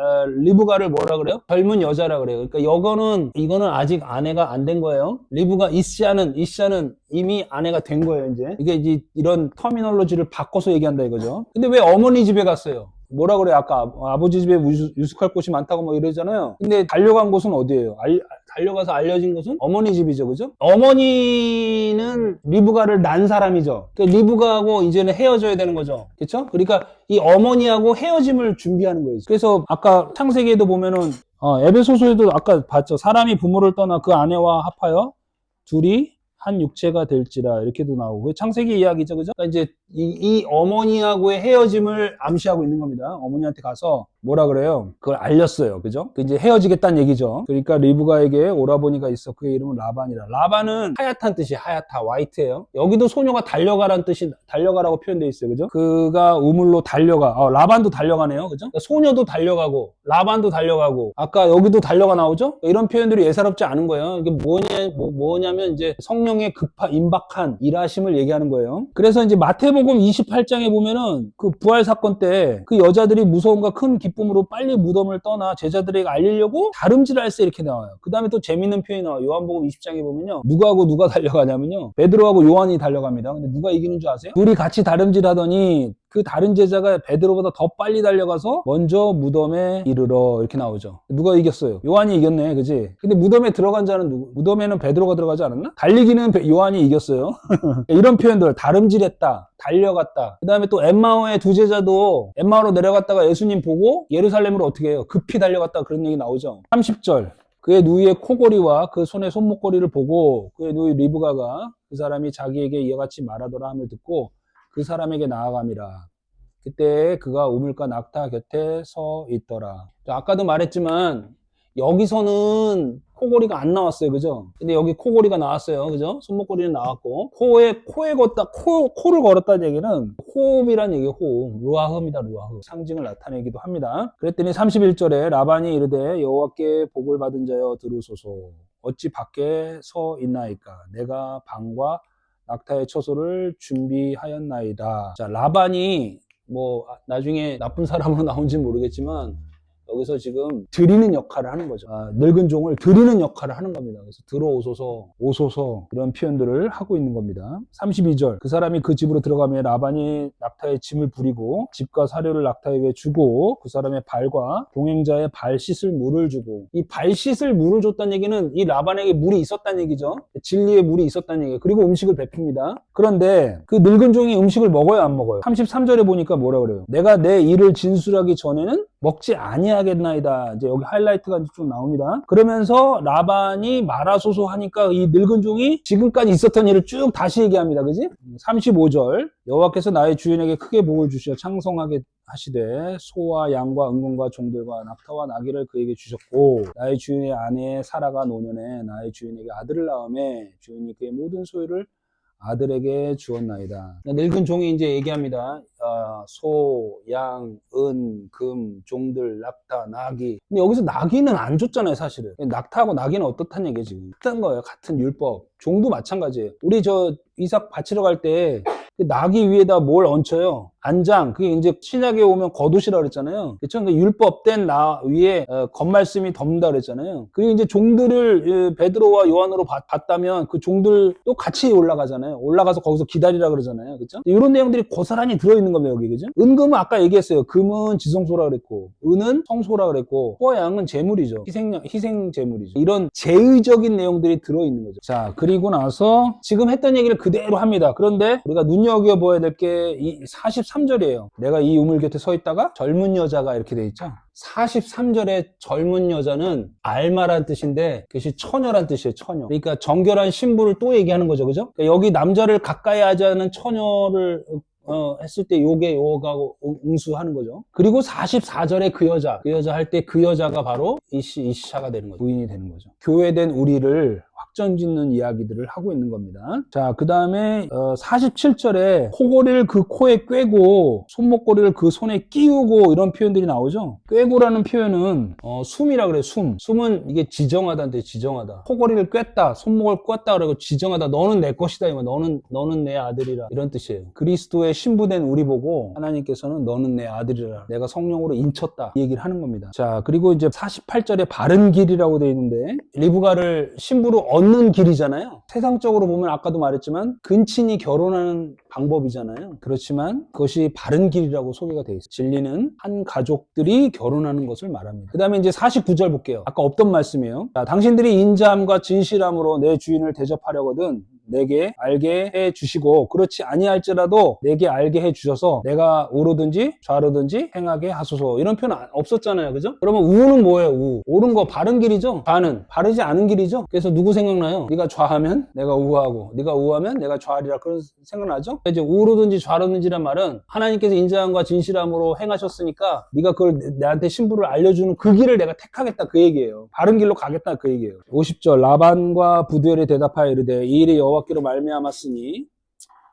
리브가를 뭐라 그래요? 젊은 여자라 그래요. 그러니까 이거는 아직 아내가 안 된 거예요. 리브가 이시아는 이미 아내가 된 거예요. 이제 이런 터미널로지를 바꿔서 얘기한다 이거죠. 근데 왜 어머니 집에 갔어요? 뭐라 그래요? 아까 아버지 집에 유숙할 곳이 많다고 뭐 이러잖아요. 근데 달려간 곳은 어디예요? 달려가서 알려진 곳은 어머니 집이죠. 그죠? 어머니는 리브가를 낳은 사람이죠. 그러니까 리브가하고 이제는 헤어져야 되는 거죠. 그렇죠? 그러니까 이 어머니하고 헤어짐을 준비하는 거예요. 그래서 아까 창세기에도 보면은 에베소서에도 아까 봤죠. 사람이 부모를 떠나 그 아내와 합하여 둘이 한 육체가 될지라 이렇게도 나오고 창세기 이야기죠. 그죠? 그러니까 이제 이 어머니하고의 헤어짐을 암시하고 있는 겁니다. 어머니한테 가서 뭐라 그래요? 그걸 알렸어요. 그죠? 이제 헤어지겠다는 얘기죠. 그러니까 리브가에게 오라버니가 있어. 그의 이름은 라반이라. 라반은 하얗다는 뜻이 하얗다, 화이트예요. 여기도 소녀가 달려가라는 뜻이 달려가라고 표현되어 있어요. 그죠? 그가 우물로 달려가. 라반도 달려가네요. 그죠? 그러니까 소녀도 달려가고 라반도 달려가고 아까 여기도 달려가 나오죠? 이런 표현들이 예사롭지 않은 거예요. 이게 뭐냐면 이제 성령의 임박한 일하심을 얘기하는 거예요. 그래서 이제 마태복음 28장에 보면은 그 부활 사건 때 그 여자들이 무서움과 큰 기쁨으로 빨리 무덤을 떠나 제자들에게 알리려고 다름질할세 이렇게 나와요. 그 다음에 또 재밌는 표현이 나와요. 요한복음 20장에 보면요. 누구하고 누가 달려가냐면요. 베드로하고 요한이 달려갑니다. 근데 누가 이기는 줄 아세요? 둘이 같이 다름질하더니 그 다른 제자가 베드로보다 더 빨리 달려가서 먼저 무덤에 이르러 이렇게 나오죠. 누가 이겼어요? 요한이 이겼네. 그지? 근데 무덤에 들어간 자는 누구? 무덤에는 베드로가 들어가지 않았나? 달리기는 요한이 이겼어요. 이런 표현들 다름질했다. 달려갔다. 그 다음에 또 엠마오의 두 제자도 엠마오로 내려갔다가 예수님 보고 예루살렘으로 어떻게 해요? 급히 달려갔다 그런 얘기 나오죠. 30절 그의 누이의 코골이와 그 손의 손목걸이를 보고 그의 누이 리브가가 그 사람이 자기에게 이와 같이 말하더라 함을 듣고 그 사람에게 나아감이라. 그때 그가 우물가 낙타 곁에 서 있더라. 아까도 말했지만 여기서는 코골이가 안 나왔어요. 그죠? 근데 여기 코골이가 나왔어요. 그죠? 손목걸이는 나왔고 코를 걸었다는 얘기는 호흡이란 얘기예요. 호흡. 루아흐입니다. 루아흐. 상징을 나타내기도 합니다. 그랬더니 31절에 라반이 이르되 여호와께 복을 받은 자여 들으소서 어찌 밖에 서 있나이까 내가 방과 낙타의 처소를 준비하였나이다. 자, 라반이 뭐 나중에 나쁜 사람으로 나온지 모르겠지만 여기서 지금 드리는 역할을 하는 거죠. 늙은 종을 드리는 역할을 하는 겁니다. 그래서 들어오소서, 오소서 이런 표현들을 하고 있는 겁니다. 32절 그 사람이 그 집으로 들어가며 라반이 낙타의 짐을 부리고 집과 사료를 낙타에게 주고 그 사람의 발과 동행자의 발 씻을 물을 주고 이 발 씻을 물을 줬다는 얘기는 이 라반에게 물이 있었다는 얘기죠. 진리의 물이 있었다는 얘기예요. 그리고 음식을 베풉니다. 그런데 그 늙은 종이 음식을 먹어요, 안 먹어요? 33절에 보니까 뭐라 그래요? 내가 내 일을 진술하기 전에는 먹지 아니하겠나이다. 이제 여기 하이라이트가 좀 나옵니다. 그러면서 라반이 말하소서 하니까 이 늙은 종이 지금까지 있었던 일을 쭉 다시 얘기합니다. 그지? 35절 여호와께서 나의 주인에게 크게 복을 주시어 창성하게 하시되 소와 양과 은금과 종들과 낙타와 나귀를 그에게 주셨고 나의 주인의 아내 사라가 노년에 나의 주인에게 아들을 낳음에 주인이 그의 모든 소유를 아들에게 주었나이다. 늙은 종이 이제 얘기합니다. 소, 양, 은, 금, 종들, 낙타, 나귀. 근데 여기서 나귀는 안 줬잖아요, 사실은. 낙타하고 나귀는 어떻다는 얘기예요, 지금. 같은 거예요, 같은 율법. 종도 마찬가지예요. 우리 이삭 바치러 갈 때 나귀 위에다 뭘 얹혀요? 안장. 그게 이제 신약에 오면 겉옷이라 그랬잖아요. 그쵸? 그 율법된 위에 겉말씀이 덮는다 그랬잖아요. 그리고 이제 종들을 베드로와 요한으로 봤다면 그 종들도 같이 올라가잖아요. 올라가서 거기서 기다리라 그러잖아요. 그쵸? 이런 내용들이 고스란히 들어있는 겁니다, 여기. 그죠? 은금은 아까 얘기했어요. 금은 지성소라 그랬고, 은은 성소라 그랬고, 소와 양은 재물이죠. 희생 재물이죠. 이런 제의적인 내용들이 들어있는 거죠. 자, 그리고 나서 지금 했던 얘기를 그대로 합니다. 그런데 우리가 눈여겨봐야 될 게 43절이에요. 내가 이 우물 곁에 서 있다가 젊은 여자가 이렇게 돼 있죠. 43절에 젊은 여자는 알마란 뜻인데 그것이 처녀란 뜻이에요. 처녀. 그러니까 정결한 신부를 또 얘기하는 거죠. 그죠? 그러니까 여기 남자를 가까이 하지 않은 처녀를 했을 때 요가 응수하는 거죠. 그리고 44절에 그 여자 할 때 그 여자가 바로 이시샤가 되는 거죠. 부인이 되는 거죠. 교회된 우리를 확정짓는 이야기들을 하고 있는 겁니다. 자, 그 다음에 47절에 코골이를 그 코에 꿰고 손목고리를 그 손에 끼우고 이런 표현들이 나오죠. 꿰고라는 표현은 숨이라 그래요. 숨은 이게 지정하다인데 지정하다. 코골이를 꿰다, 손목을 꿰다 그러고 지정하다. 너는 내 것이다. 너는 내 아들이라 이런 뜻이에요. 그리스도의 신부된 우리 보고 하나님께서는 너는 내 아들이라, 내가 성령으로 인쳤다 이 얘기를 하는 겁니다. 자, 그리고 이제 48절에 바른 길이라고 되어 있는데 리브가를 신부로 얻는 길이잖아요. 세상적으로 보면 아까도 말했지만 근친이 결혼하는 방법이잖아요. 그렇지만 그것이 바른 길이라고 소개가 되어 있어요. 진리는 한 가족들이 결혼하는 것을 말합니다. 그 다음에 이제 49절 볼게요. 아까 없던 말씀이에요. 자, 당신들이 인자함과 진실함으로 내 주인을 대접하려거든 내게 알게 해 주시고 그렇지 아니할지라도 내게 알게 해 주셔서 내가 우로든지 좌로든지 행하게 하소서. 이런 표현 없었잖아요. 그죠? 그러면 우는 뭐예요? 우. 옳은 거 바른 길이죠. 좌는 바르지 않은 길이죠. 그래서 누구 생각나요? 네가 좌하면 내가 우하고 네가 우하면 내가 좌하리라. 그런 생각나죠? 이제 우로든지 좌로든지란 말은 하나님께서 인자함과 진실함으로 행하셨으니까 네가 그걸 내한테 신부를 알려주는 그 길을 내가 택하겠다 그 얘기예요. 바른 길로 가겠다 그 얘기예요. 50절 라반과 부두엘이 대답하여 이르되 이 일이 여호와께로 말미암았으니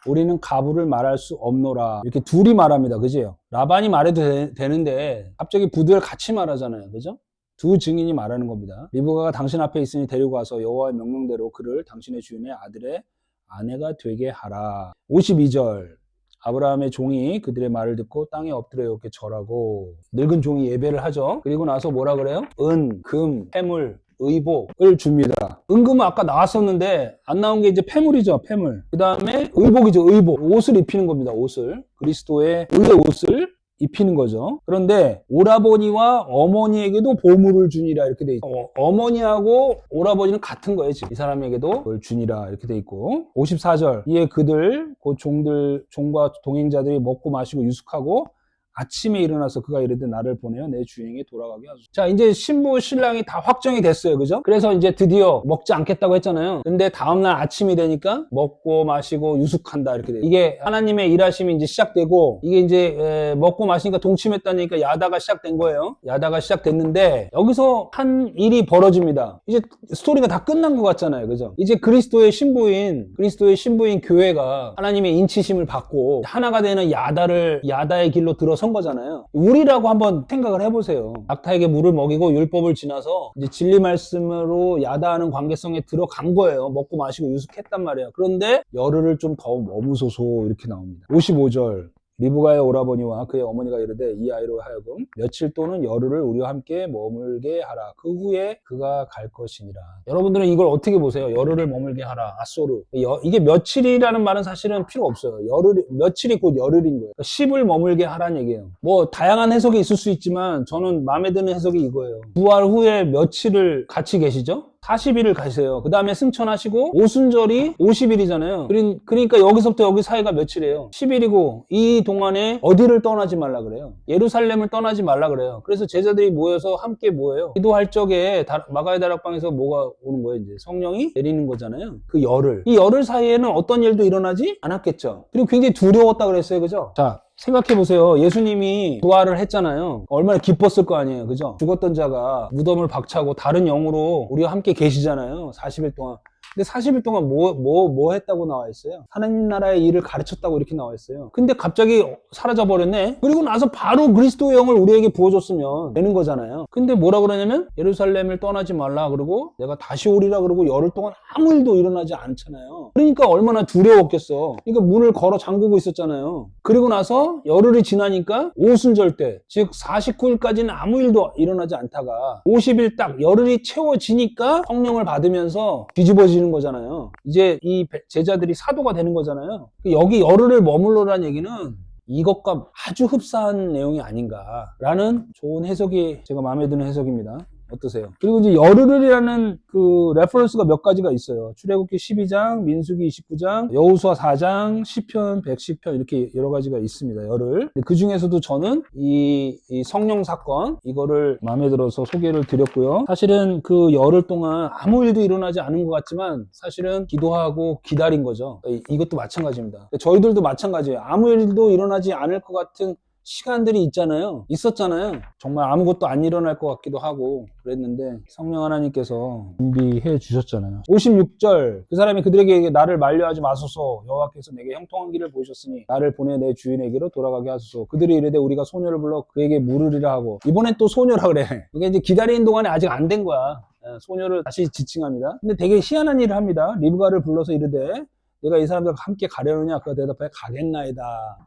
우리는 가부를 말할 수 없노라. 이렇게 둘이 말합니다. 그죠? 라반이 말해도 되는데 갑자기 부두엘 같이 말하잖아요. 그죠? 두 증인이 말하는 겁니다. 리브가가 당신 앞에 있으니 데리고 와서 여호와의 명령대로 그를 당신의 주인의 아들의 아내가 되게 하라. 52절 아브라함의 종이 그들의 말을 듣고 땅에 엎드려 이렇게 절하고 늙은 종이 예배를 하죠. 그리고 나서 뭐라 그래요? 은, 금, 해물, 의복을 줍니다. 은금은 아까 나왔었는데 안 나온 게 이제 폐물이죠. 폐물. 그 다음에 의복이죠. 의복. 옷을 입히는 겁니다. 옷을. 그리스도의 의의 옷을 입히는 거죠. 그런데 오라버니와 어머니에게도 보물을 주니라 이렇게 돼 있죠. 어머니하고 오라버니는 같은 거예요. 지금. 이 사람에게도 그걸 주니라 이렇게 돼 있고 54절 이에 그들 곧 종과 동행자들이 먹고 마시고 유숙하고 아침에 일어나서 그가 이르되 나를 보내어 내 주인에게 돌아가게 하소서. 자, 이제 신부 신랑이 다 확정이 됐어요. 그죠? 그래서 이제 드디어 먹지 않겠다고 했잖아요. 근데 다음날 아침이 되니까 먹고 마시고 유숙한다 이렇게 돼요. 이게 하나님의 일하심이 이제 시작되고 이게 이제 먹고 마시니까 동침했다니까 야다가 시작된 거예요. 야다가 시작됐는데 여기서 한 일이 벌어집니다. 이제 스토리가 다 끝난 것 같잖아요. 그죠? 이제 그리스도의 신부인 교회가 하나님의 인치심을 받고 하나가 되는 야다의 길로 들어선 거잖아요. 우리라고 한번 생각을 해보세요. 낙타에게 물을 먹이고 율법을 지나서 이제 진리 말씀으로 야다하는 관계성에 들어간 거예요. 먹고 마시고 유숙했단 말이에요. 그런데 열흘을 좀 더 머무소서 이렇게 나옵니다. 55절 리브가의 오라버니와 그의 어머니가 이르되 이 아이로 하여금 며칠 또는 열흘을 우리와 함께 머물게 하라. 그 후에 그가 갈 것이니라. 여러분들은 이걸 어떻게 보세요? 열흘을 머물게 하라. 아소르. 이게 며칠이라는 말은 사실은 필요 없어요. 며칠이 곧 열흘인 거예요. 10을 머물게 하라는 얘기예요. 뭐 다양한 해석이 있을 수 있지만 저는 마음에 드는 해석이 이거예요. 부활 후에 며칠을 같이 계시죠? 40일을 가세요. 그 다음에 승천하시고 오순절이 50일이잖아요. 그러니까 여기서부터 여기 사이가 며칠이에요? 10일이고 이 동안에 어디를 떠나지 말라 그래요? 예루살렘을 떠나지 말라 그래요. 그래서 제자들이 모여서 함께 뭐예요? 기도할 적에 마가의 다락방에서 뭐가 오는 거예요? 이제 성령이 내리는 거잖아요. 그 열흘. 이 열흘 사이에는 어떤 일도 일어나지 않았겠죠. 그리고 굉장히 두려웠다 그랬어요. 그죠? 자, 생각해보세요. 예수님이 부활을 했잖아요. 얼마나 기뻤을 거 아니에요. 그죠? 죽었던 자가 무덤을 박차고 다른 영으로 우리와 함께 계시잖아요. 40일 동안. 근데 40일 동안 뭐 했다고 나와 있어요? 하나님 나라의 일을 가르쳤다고 이렇게 나와 있어요. 근데 갑자기 사라져버렸네? 그리고 나서 바로 그리스도의 영을 우리에게 부어줬으면 되는 거잖아요. 근데 뭐라 그러냐면 예루살렘을 떠나지 말라 그러고 내가 다시 오리라 그러고 열흘 동안 아무 일도 일어나지 않잖아요. 그러니까 얼마나 두려웠겠어. 그러니까 문을 걸어 잠그고 있었잖아요. 그리고 나서 열흘이 지나니까 오순절 때, 즉 49일까지는 아무 일도 일어나지 않다가 50일 딱 열흘이 채워지니까 성령을 받으면서 뒤집어지는 거잖아요. 이제 이 제자들이 사도가 되는 거잖아요. 여기 열흘을 머물러라는 얘기는 이것과 아주 흡사한 내용이 아닌가라는 좋은 해석이 제가 마음에 드는 해석입니다. 어떠세요? 그리고 이제 열흘이라는 그 레퍼런스가 몇 가지가 있어요. 출애굽기 12장, 민수기 29장, 여호수아 4장, 시편 110편 이렇게 여러 가지가 있습니다. 열흘. 그 중에서도 저는 이 성령 사건 이거를 마음에 들어서 소개를 드렸고요. 사실은 그 열흘 동안 아무 일도 일어나지 않은 것 같지만 사실은 기도하고 기다린 거죠. 이것도 마찬가지입니다. 저희들도 마찬가지예요. 아무 일도 일어나지 않을 것 같은 시간들이 있었잖아요. 정말 아무것도 안 일어날 것 같기도 하고 그랬는데 성령 하나님께서 준비해 주셨잖아요. 56절 그 사람이 그들에게 나를 만류하지 마소서 여호와께서 내게 형통한 길을 보이셨으니 나를 보내 내 주인에게로 돌아가게 하소서. 그들이 이르되 우리가 소녀를 불러 그에게 물으리라 하고 이번엔 또 소녀라 그래. 이게 이제 기다리는 동안에 아직 안 된 거야. 소녀를 다시 지칭합니다. 근데 되게 희한한 일을 합니다. 리브가를 불러서 이르되 내가 이 사람들과 함께 가려느냐? 그가 대답하여 가겠나이다.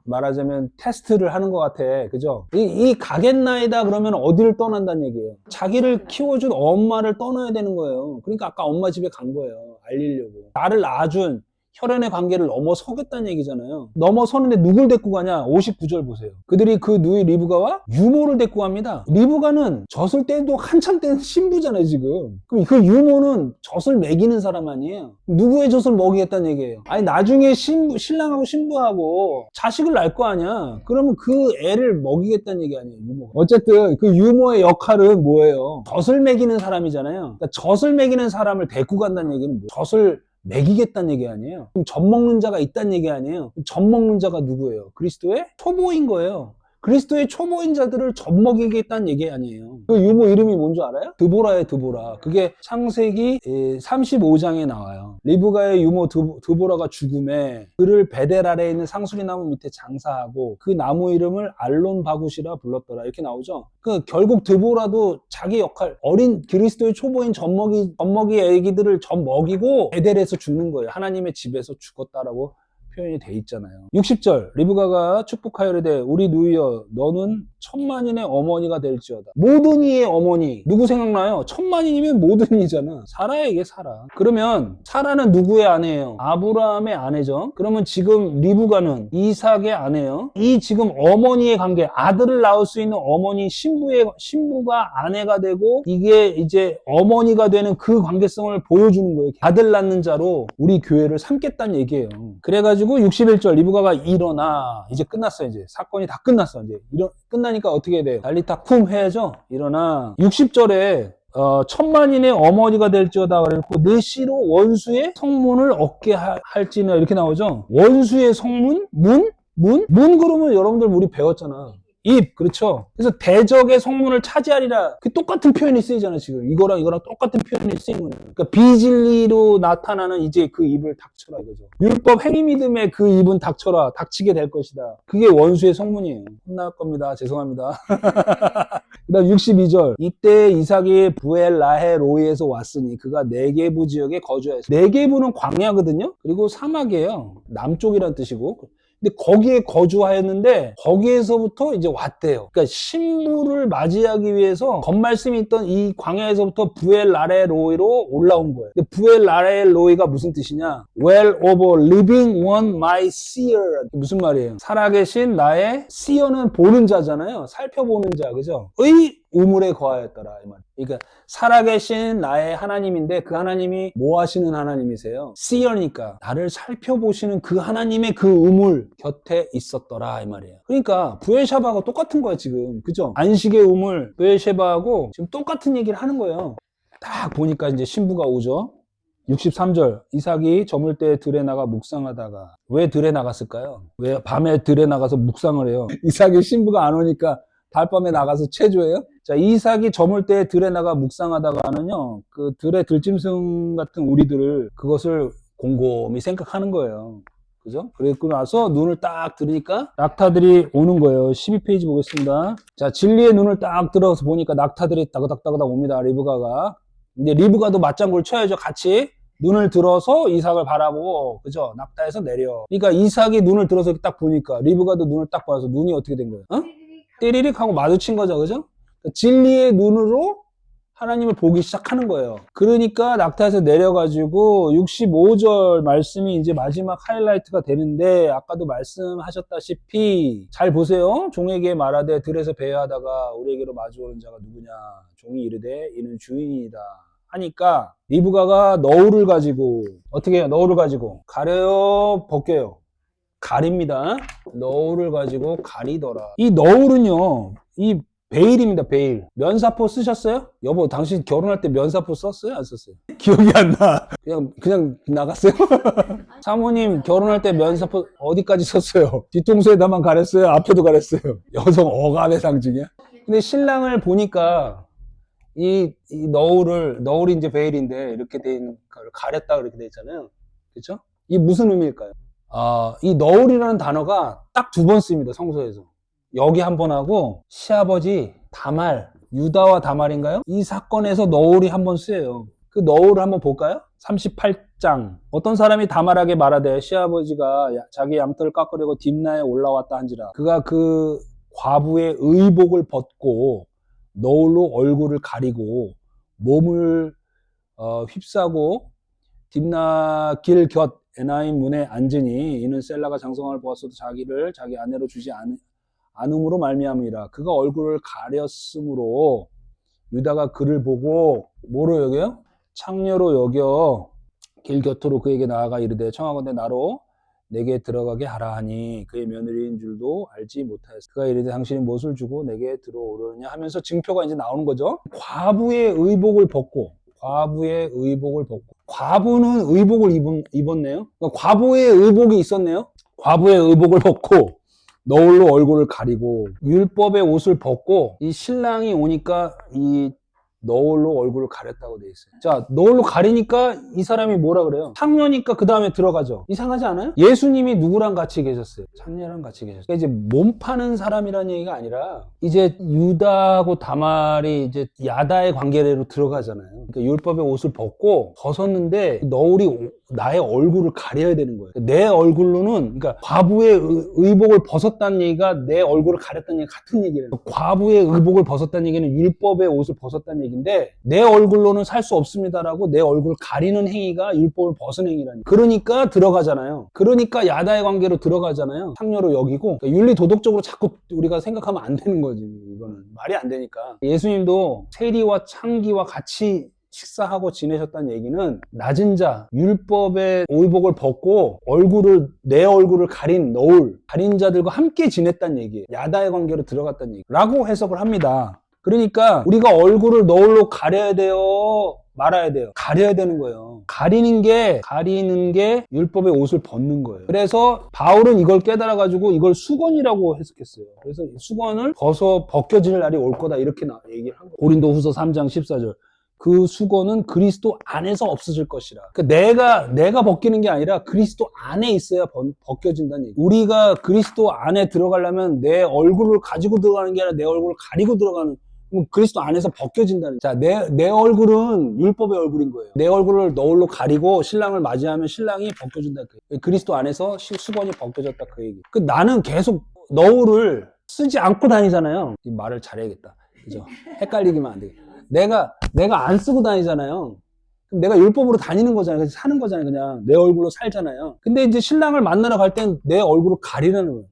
말하자면 테스트를 하는 것 같아. 그죠? 이 가겠나이다 그러면 어디를 떠난다는 얘기예요. 자기를 키워준 엄마를 떠나야 되는 거예요. 그러니까 아까 엄마 집에 간 거예요. 알리려고. 나를 낳아준 혈연의 관계를 넘어서겠다는 얘기잖아요. 넘어서는데 누굴 데리고 가냐? 59절 보세요. 그들이 그 누이 리브가와 유모를 데리고 갑니다. 리브가는 젖을 때도 한참 때는 신부잖아요, 지금. 그럼 그 유모는 젖을 먹이는 사람 아니에요? 누구의 젖을 먹이겠다는 얘기예요? 아니, 나중에 신랑하고 신부하고 자식을 낳을 거 아니야? 그러면 그 애를 먹이겠다는 얘기 아니에요, 유모가. 어쨌든 그 유모의 역할은 뭐예요? 젖을 먹이는 사람이잖아요. 그러니까 젖을 먹이는 사람을 데리고 간다는 얘기는 뭐예요? 젖을 먹이겠다는 얘기 아니에요. 그럼 젖 먹는 자가 있다는 얘기 아니에요. 젖 먹는 자가 누구예요? 그리스도의 초보인 거예요. 그리스도의 초보인 자들을 젖 먹이겠다는 얘기 아니에요. 그 유모 이름이 뭔지 알아요? 드보라예요, 드보라. 그게 창세기 35장에 나와요. 리브가의 유모 드보라가 죽음에 그를 베델 아래에 있는 상수리 나무 밑에 장사하고 그 나무 이름을 알론 바굿이라 불렀더라. 이렇게 나오죠. 그 결국 드보라도 자기 역할, 어린 그리스도의 초보인 젖먹이 애기들을 젖 먹이고 베델에서 죽는 거예요. 하나님의 집에서 죽었다라고 표현이 돼 있잖아요. 60절 리브가가 축복하여 이르되 우리 누이여 너는 천만인의 어머니가 될지어다. 모든 이의 어머니 누구 생각나요? 천만인이면 모든 이잖아. 사라에게 사라. 그러면 사라는 누구의 아내예요? 아브라함의 아내죠. 그러면 지금 리브가는 이삭의 아내예요. 이 지금 어머니의 관계, 아들을 낳을 수 있는 어머니 신부가 아내가 되고 이게 이제 어머니가 되는 그 관계성을 보여주는 거예요. 아들 낳는 자로 우리 교회를 삼겠다는 얘기예요. 그래가지고 61절 리브가가 일어나. 이제 끝났어요. 이제 사건이 다 끝났어. 이제 끝나니까 어떻게 해야 돼요? 난리 쿵 해야죠. 일어나. 60절에 천만인의 어머니가 될지어다 그래놓고 내 씨로 원수의 성문을 얻게 할지는 이렇게 나오죠. 원수의 성문? 문 그러면 여러분들 우리 배웠잖아. 입, 그렇죠. 그래서 대적의 성문을 차지하리라. 그 똑같은 표현이 쓰이잖아요, 지금. 이거랑 똑같은 표현이 쓰이는 거예요. 그러니까 비진리로 나타나는 이제 그 입을 닥쳐라, 이거죠. 율법 행위 믿음의 그 입은 닥쳐라. 닥치게 될 것이다. 그게 원수의 성문이에요. 혼날 겁니다. 죄송합니다. 그 다음 62절. 이때 이삭이 부엘라헬 로이에서 왔으니 그가 네게부 지역에 거주하였어요. 네게부는 광야거든요. 그리고 사막이에요. 남쪽이란 뜻이고. 근데 거기에 거주하였는데 거기에서부터 이제 왔대요. 그러니까 신부를 맞이하기 위해서 겉말씀이 있던 이 광야에서부터 부엘라렐로이로 올라온 거예요. 근데 부엘라렐로이가 무슨 뜻이냐? Well over living one my seer. 무슨 말이에요? 살아계신 나의 seer는 보는 자잖아요. 살펴보는 자, 그죠? 의 우물에 거하였더라 이 말. 그러니까 살아계신 나의 하나님인데 그 하나님이 뭐 하시는 하나님이세요? seer니까 나를 살펴보시는 그 하나님의 그 우물 곁에 있었더라 이 말이에요. 그러니까 부엘샤바하고 똑같은 거야 지금. 그죠? 안식의 우물 부엘샤바하고 지금 똑같은 얘기를 하는 거예요. 딱 보니까 이제 신부가 오죠. 63절 이삭이 저물 때 들에 나가 묵상하다가 왜 들에 나갔을까요? 왜 밤에 들에 나가서 묵상을 해요? 이삭이 신부가 안 오니까 달밤에 나가서 체조해요? 자, 이삭이 저물 때 들에 나가 묵상하다가는요, 그 들의 들짐승 같은 우리들을 그것을 곰곰이 생각하는 거예요. 그죠? 그리고 나서 눈을 딱 들으니까 낙타들이 오는 거예요. 12페이지 보겠습니다. 자, 진리의 눈을 딱 들어서 보니까 낙타들이 따그닥따그닥 옵니다. 리브가가. 이제 리브가도 맞장구를 쳐야죠. 같이. 눈을 들어서 이삭을 바라보고, 그죠? 낙타에서 내려. 그러니까 이삭이 눈을 들어서 딱 보니까 리브가도 눈을 딱 봐서 눈이 어떻게 된 거예요? 띠리릭 하고 마주친 거죠, 그죠? 진리의 눈으로 하나님을 보기 시작하는 거예요. 그러니까 낙타에서 내려가지고 65절 말씀이 이제 마지막 하이라이트가 되는데 아까도 말씀하셨다시피 잘 보세요. 종에게 말하되 들에서 배회하다가 우리에게로 마주오는 자가 누구냐? 종이 이르되 이는 주인이다. 하니까 리브가가 너울을 가지고 어떻게 해요? 너울을 가지고 가려요? 벗겨요? 가립니다. 너울을 가지고 가리더라. 이 너울은요, 이 베일입니다, 베일. 면사포 쓰셨어요? 여보, 당신 결혼할 때 면사포 썼어요? 안 썼어요? 기억이 안 나. 그냥 나갔어요? 사모님 결혼할 때 면사포 어디까지 썼어요? 뒤통수에다만 가렸어요? 앞에도 가렸어요? 여성 억압의 상징이야? 근데 신랑을 보니까 이 너울이 이제 베일인데 이렇게 돼 있는 걸 가렸다 그렇게 돼 있잖아요. 그렇죠? 이게 무슨 의미일까요? 이 너울이라는 단어가 딱 2번 쓰입니다, 성서에서. 여기 한 번 하고 시아버지 다말, 유다와 다말인가요? 이 사건에서 너울이 한 번 쓰여요. 그 너울을 한번 볼까요? 38장. 어떤 사람이 다말에게 말하되 시아버지가 자기 양털을 깎으려고 딥나에 올라왔다 한지라. 그가 그 과부의 의복을 벗고 너울로 얼굴을 가리고 몸을 휩싸고 딥나 길 곁 에나임 문에 앉으니 이는 셀라가 장성함을 보았어도 자기를 자기 아내로 주지 않음으로 말미암으니라. 그가 얼굴을 가렸으므로 유다가 그를 보고 뭐로 여겨요? 창녀로 여겨 길 곁으로 그에게 나아가 이르되 청하건대 나로 내게 들어가게 하라 하니 그의 며느리인 줄도 알지 못하였어. 그가 이르되 당신이 무엇을 주고 내게 들어오려느냐 하면서 증표가 이제 나오는 거죠. 과부의 의복을 벗고 과부는 의복을 입었네요. 그러니까 과부의 의복이 있었네요. 과부의 의복을 벗고 너울로 얼굴을 가리고 율법의 옷을 벗고 이 신랑이 오니까 이 너울로 얼굴을 가렸다고 돼 있어요. 자, 너울로 가리니까 이 사람이 뭐라 그래요? 창녀니까 그 다음에 들어가죠. 이상하지 않아요? 예수님이 누구랑 같이 계셨어요? 창녀랑 같이 계셨어요. 그러니까 이제 몸 파는 사람이라는 얘기가 아니라 이제 유다하고 다말이 이제 야다의 관계로 들어가잖아요. 그러니까 율법의 옷을 벗었는데 너울이 나의 얼굴을 가려야 되는 거예요. 내 얼굴로는, 그러니까 과부의 의복을 벗었다는 얘기가 내 얼굴을 가렸다는 얘기가 같은 얘기예요. 과부의 의복을 벗었다는 얘기는 율법의 옷을 벗었다는 얘기인데 내 얼굴로는 살 수 없습니다라고 내 얼굴을 가리는 행위가 율법을 벗은 행위라는 거예요. 그러니까 들어가잖아요. 그러니까 야다의 관계로 들어가잖아요. 창녀로 여기고 그러니까 윤리 도덕적으로 자꾸 우리가 생각하면 안 되는 거지. 이거는 말이 안 되니까. 예수님도 세리와 창기와 같이 식사하고 지내셨다는 얘기는 낮은 자, 율법의 의복을 벗고 내 얼굴을 가린 가린 자들과 함께 지냈다는 얘기예요. 야다의 관계로 들어갔다는 얘기라고 해석을 합니다. 그러니까 우리가 얼굴을 너울로 가려야 돼요? 말아야 돼요? 가려야 되는 거예요. 가리는 게 율법의 옷을 벗는 거예요. 그래서 바울은 이걸 깨달아가지고 이걸 수건이라고 해석했어요. 그래서 수건을 벗겨질 날이 올 거다 이렇게 얘기를 한 거예요. 고린도후서 3장 14절. 그 수건은 그리스도 안에서 없어질 것이라. 그러니까 내가 벗기는 게 아니라 그리스도 안에 있어야 벗겨진다는 얘기. 우리가 그리스도 안에 들어가려면 내 얼굴을 가지고 들어가는 게 아니라 내 얼굴을 가리고 들어가는, 그럼 그리스도 안에서 벗겨진다는. 자, 내 얼굴은 율법의 얼굴인 거예요. 내 얼굴을 너울로 가리고 신랑을 맞이하면 신랑이 벗겨진다. 그리스도 안에서 수건이 벗겨졌다. 그 얘기. 나는 계속 너울을 쓰지 않고 다니잖아요. 이 말을 잘해야겠다. 그죠? 헷갈리기만 안 되게. 내가 안 쓰고 다니잖아요. 그럼 내가 율법으로 다니는 거잖아요. 그래서 사는 거잖아요. 그냥 내 얼굴로 살잖아요. 근데 이제 신랑을 만나러 갈 땐 내 얼굴을 가리라는 거예요.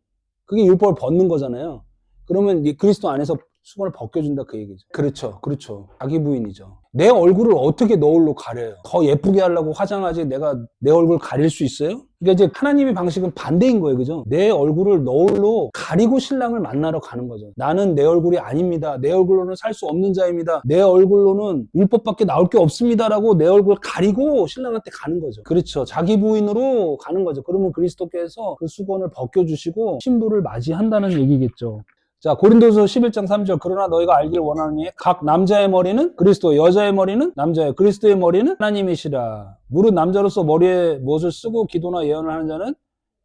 그게 율법을 벗는 거잖아요. 그러면 이제 그리스도 안에서 수건을 벗겨준다 그 얘기죠. 그렇죠. 자기 부인이죠. 내 얼굴을 어떻게 너울로 가려요? 더 예쁘게 하려고 화장하지 내가 내 얼굴 가릴 수 있어요? 그러니까 이제 하나님의 방식은 반대인 거예요. 그죠? 내 얼굴을 너울로 가리고 신랑을 만나러 가는 거죠. 나는 내 얼굴이 아닙니다. 내 얼굴로는 살 수 없는 자입니다. 내 얼굴로는 율법밖에 나올 게 없습니다라고 내 얼굴을 가리고 신랑한테 가는 거죠. 그렇죠. 자기 부인으로 가는 거죠. 그러면 그리스도께서 그 수건을 벗겨주시고 신부를 맞이한다는 얘기겠죠. 자, 고린도서 11장 3절. 그러나 너희가 알기를 원하노니 각 남자의 머리는 그리스도, 여자의 머리는 남자예요. 그리스도의 머리는 하나님이시라. 무릇 남자로서 머리에 무엇을 쓰고 기도나 예언을 하는 자는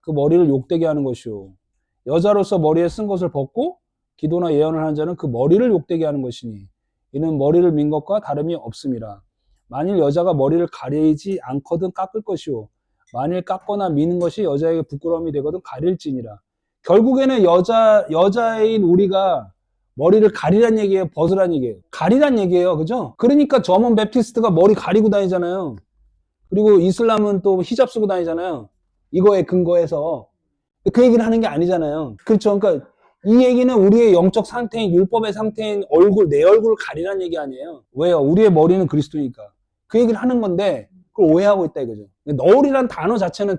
그 머리를 욕되게 하는 것이요. 여자로서 머리에 쓴 것을 벗고 기도나 예언을 하는 자는 그 머리를 욕되게 하는 것이니 이는 머리를 민 것과 다름이 없음이라. 만일 여자가 머리를 가리지 않거든 깎을 것이요. 만일 깎거나 미는 것이 여자에게 부끄러움이 되거든 가릴지니라. 결국에는 여자인 우리가 머리를 가리란 얘기예요? 벗으란 얘기예요? 가리란 얘기예요. 그죠? 그러니까 저먼 베프티스트가 머리 가리고 다니잖아요. 그리고 이슬람은 또 히잡 쓰고 다니잖아요. 이거에 근거해서. 그 얘기를 하는 게 아니잖아요. 그렇죠. 그러니까 이 얘기는 우리의 영적 상태인, 율법의 상태인 내 얼굴을 가리란 얘기 아니에요. 왜요? 우리의 머리는 그리스도니까. 그 얘기를 하는 건데 그걸 오해하고 있다 이거죠. 너울이란 단어 자체는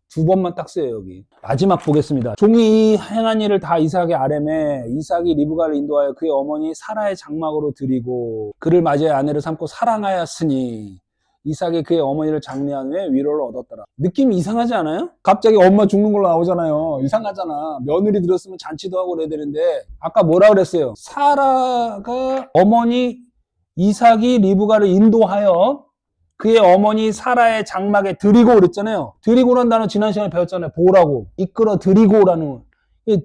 두 번만 딱 써요, 여기. 마지막 보겠습니다. 종이 이 행한 일을 다 이삭의 아뢰매 이삭이 리브가를 인도하여 그의 어머니 사라의 장막으로 들이고 그를 맞이하여 아내를 삼고 사랑하였으니 이삭이 그의 어머니를 장례한 후에 위로를 얻었더라. 느낌이 이상하지 않아요? 갑자기 엄마 죽는 걸로 나오잖아요. 이상하잖아. 며느리 들었으면 잔치도 하고 그래야 되는데 아까 뭐라 그랬어요? 사라가 어머니 이삭이 리브가를 인도하여 그의 어머니 사라의 장막에 들이고 그랬잖아요. 들이고라는 단어 지난 시간에 배웠잖아요. 보라고. 이끌어 들이고라는.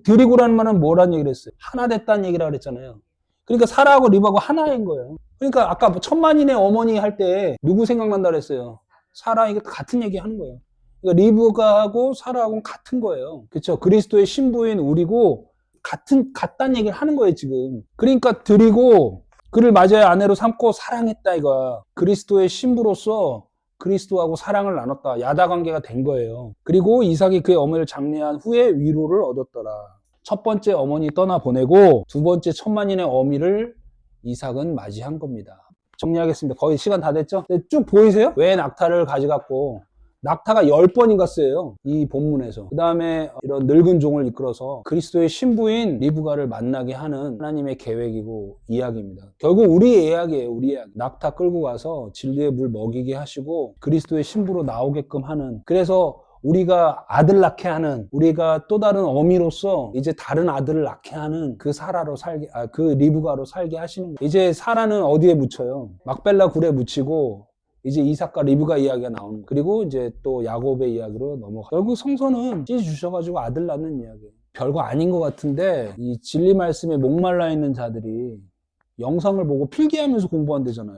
들이고라는 말은 뭐라는 얘기를 했어요? 하나 됐다는 얘기라 그랬잖아요. 그러니까 사라하고 리브하고 하나인 거예요. 그러니까 아까 천만인의 어머니 할 때 누구 생각난다 그랬어요? 사라, 이거 같은 얘기 하는 거예요. 그러니까 리브가하고 사라하고는 같은 거예요. 그렇죠? 그리스도의 신부인 우리고 같다는 얘기를 하는 거예요, 지금. 그러니까 들이고 그를 맞이하여 아내로 삼고 사랑했다 이거야. 그리스도의 신부로서 그리스도하고 사랑을 나눴다. 야다 관계가 된 거예요. 그리고 이삭이 그의 어머니를 장례한 후에 위로를 얻었더라. 첫 번째 어머니 떠나보내고 두 번째 천만인의 어미를 이삭은 맞이한 겁니다. 정리하겠습니다. 거의 시간 다 됐죠? 쭉 보이세요? 왜 낙타를 가져갔고 낙타가 10번인가 쓰여요. 이 본문에서. 그 다음에 이런 늙은 종을 이끌어서 그리스도의 신부인 리브가를 만나게 하는 하나님의 계획이고 이야기입니다. 결국 우리의 이야기예요. 우리 이야기. 낙타 끌고 가서 진리의 물 먹이게 하시고 그리스도의 신부로 나오게끔 하는. 그래서 우리가 아들 낳게 하는, 우리가 또 다른 어미로서 이제 다른 아들을 낳게 하는 그 사라로 살게, 그 리브가로 살게 하시는 거예요. 이제 사라는 어디에 묻혀요? 막벨라 굴에 묻히고 이제 이삭과 리브가 이야기가 나오는 거예요. 그리고 이제 또 야곱의 이야기로 넘어가. 결국 성서는 찢어주셔가지고 아들 낳는 이야기예요. 별거 아닌 것 같은데 이 진리 말씀에 목말라 있는 자들이 영상을 보고 필기하면서 공부한대잖아요.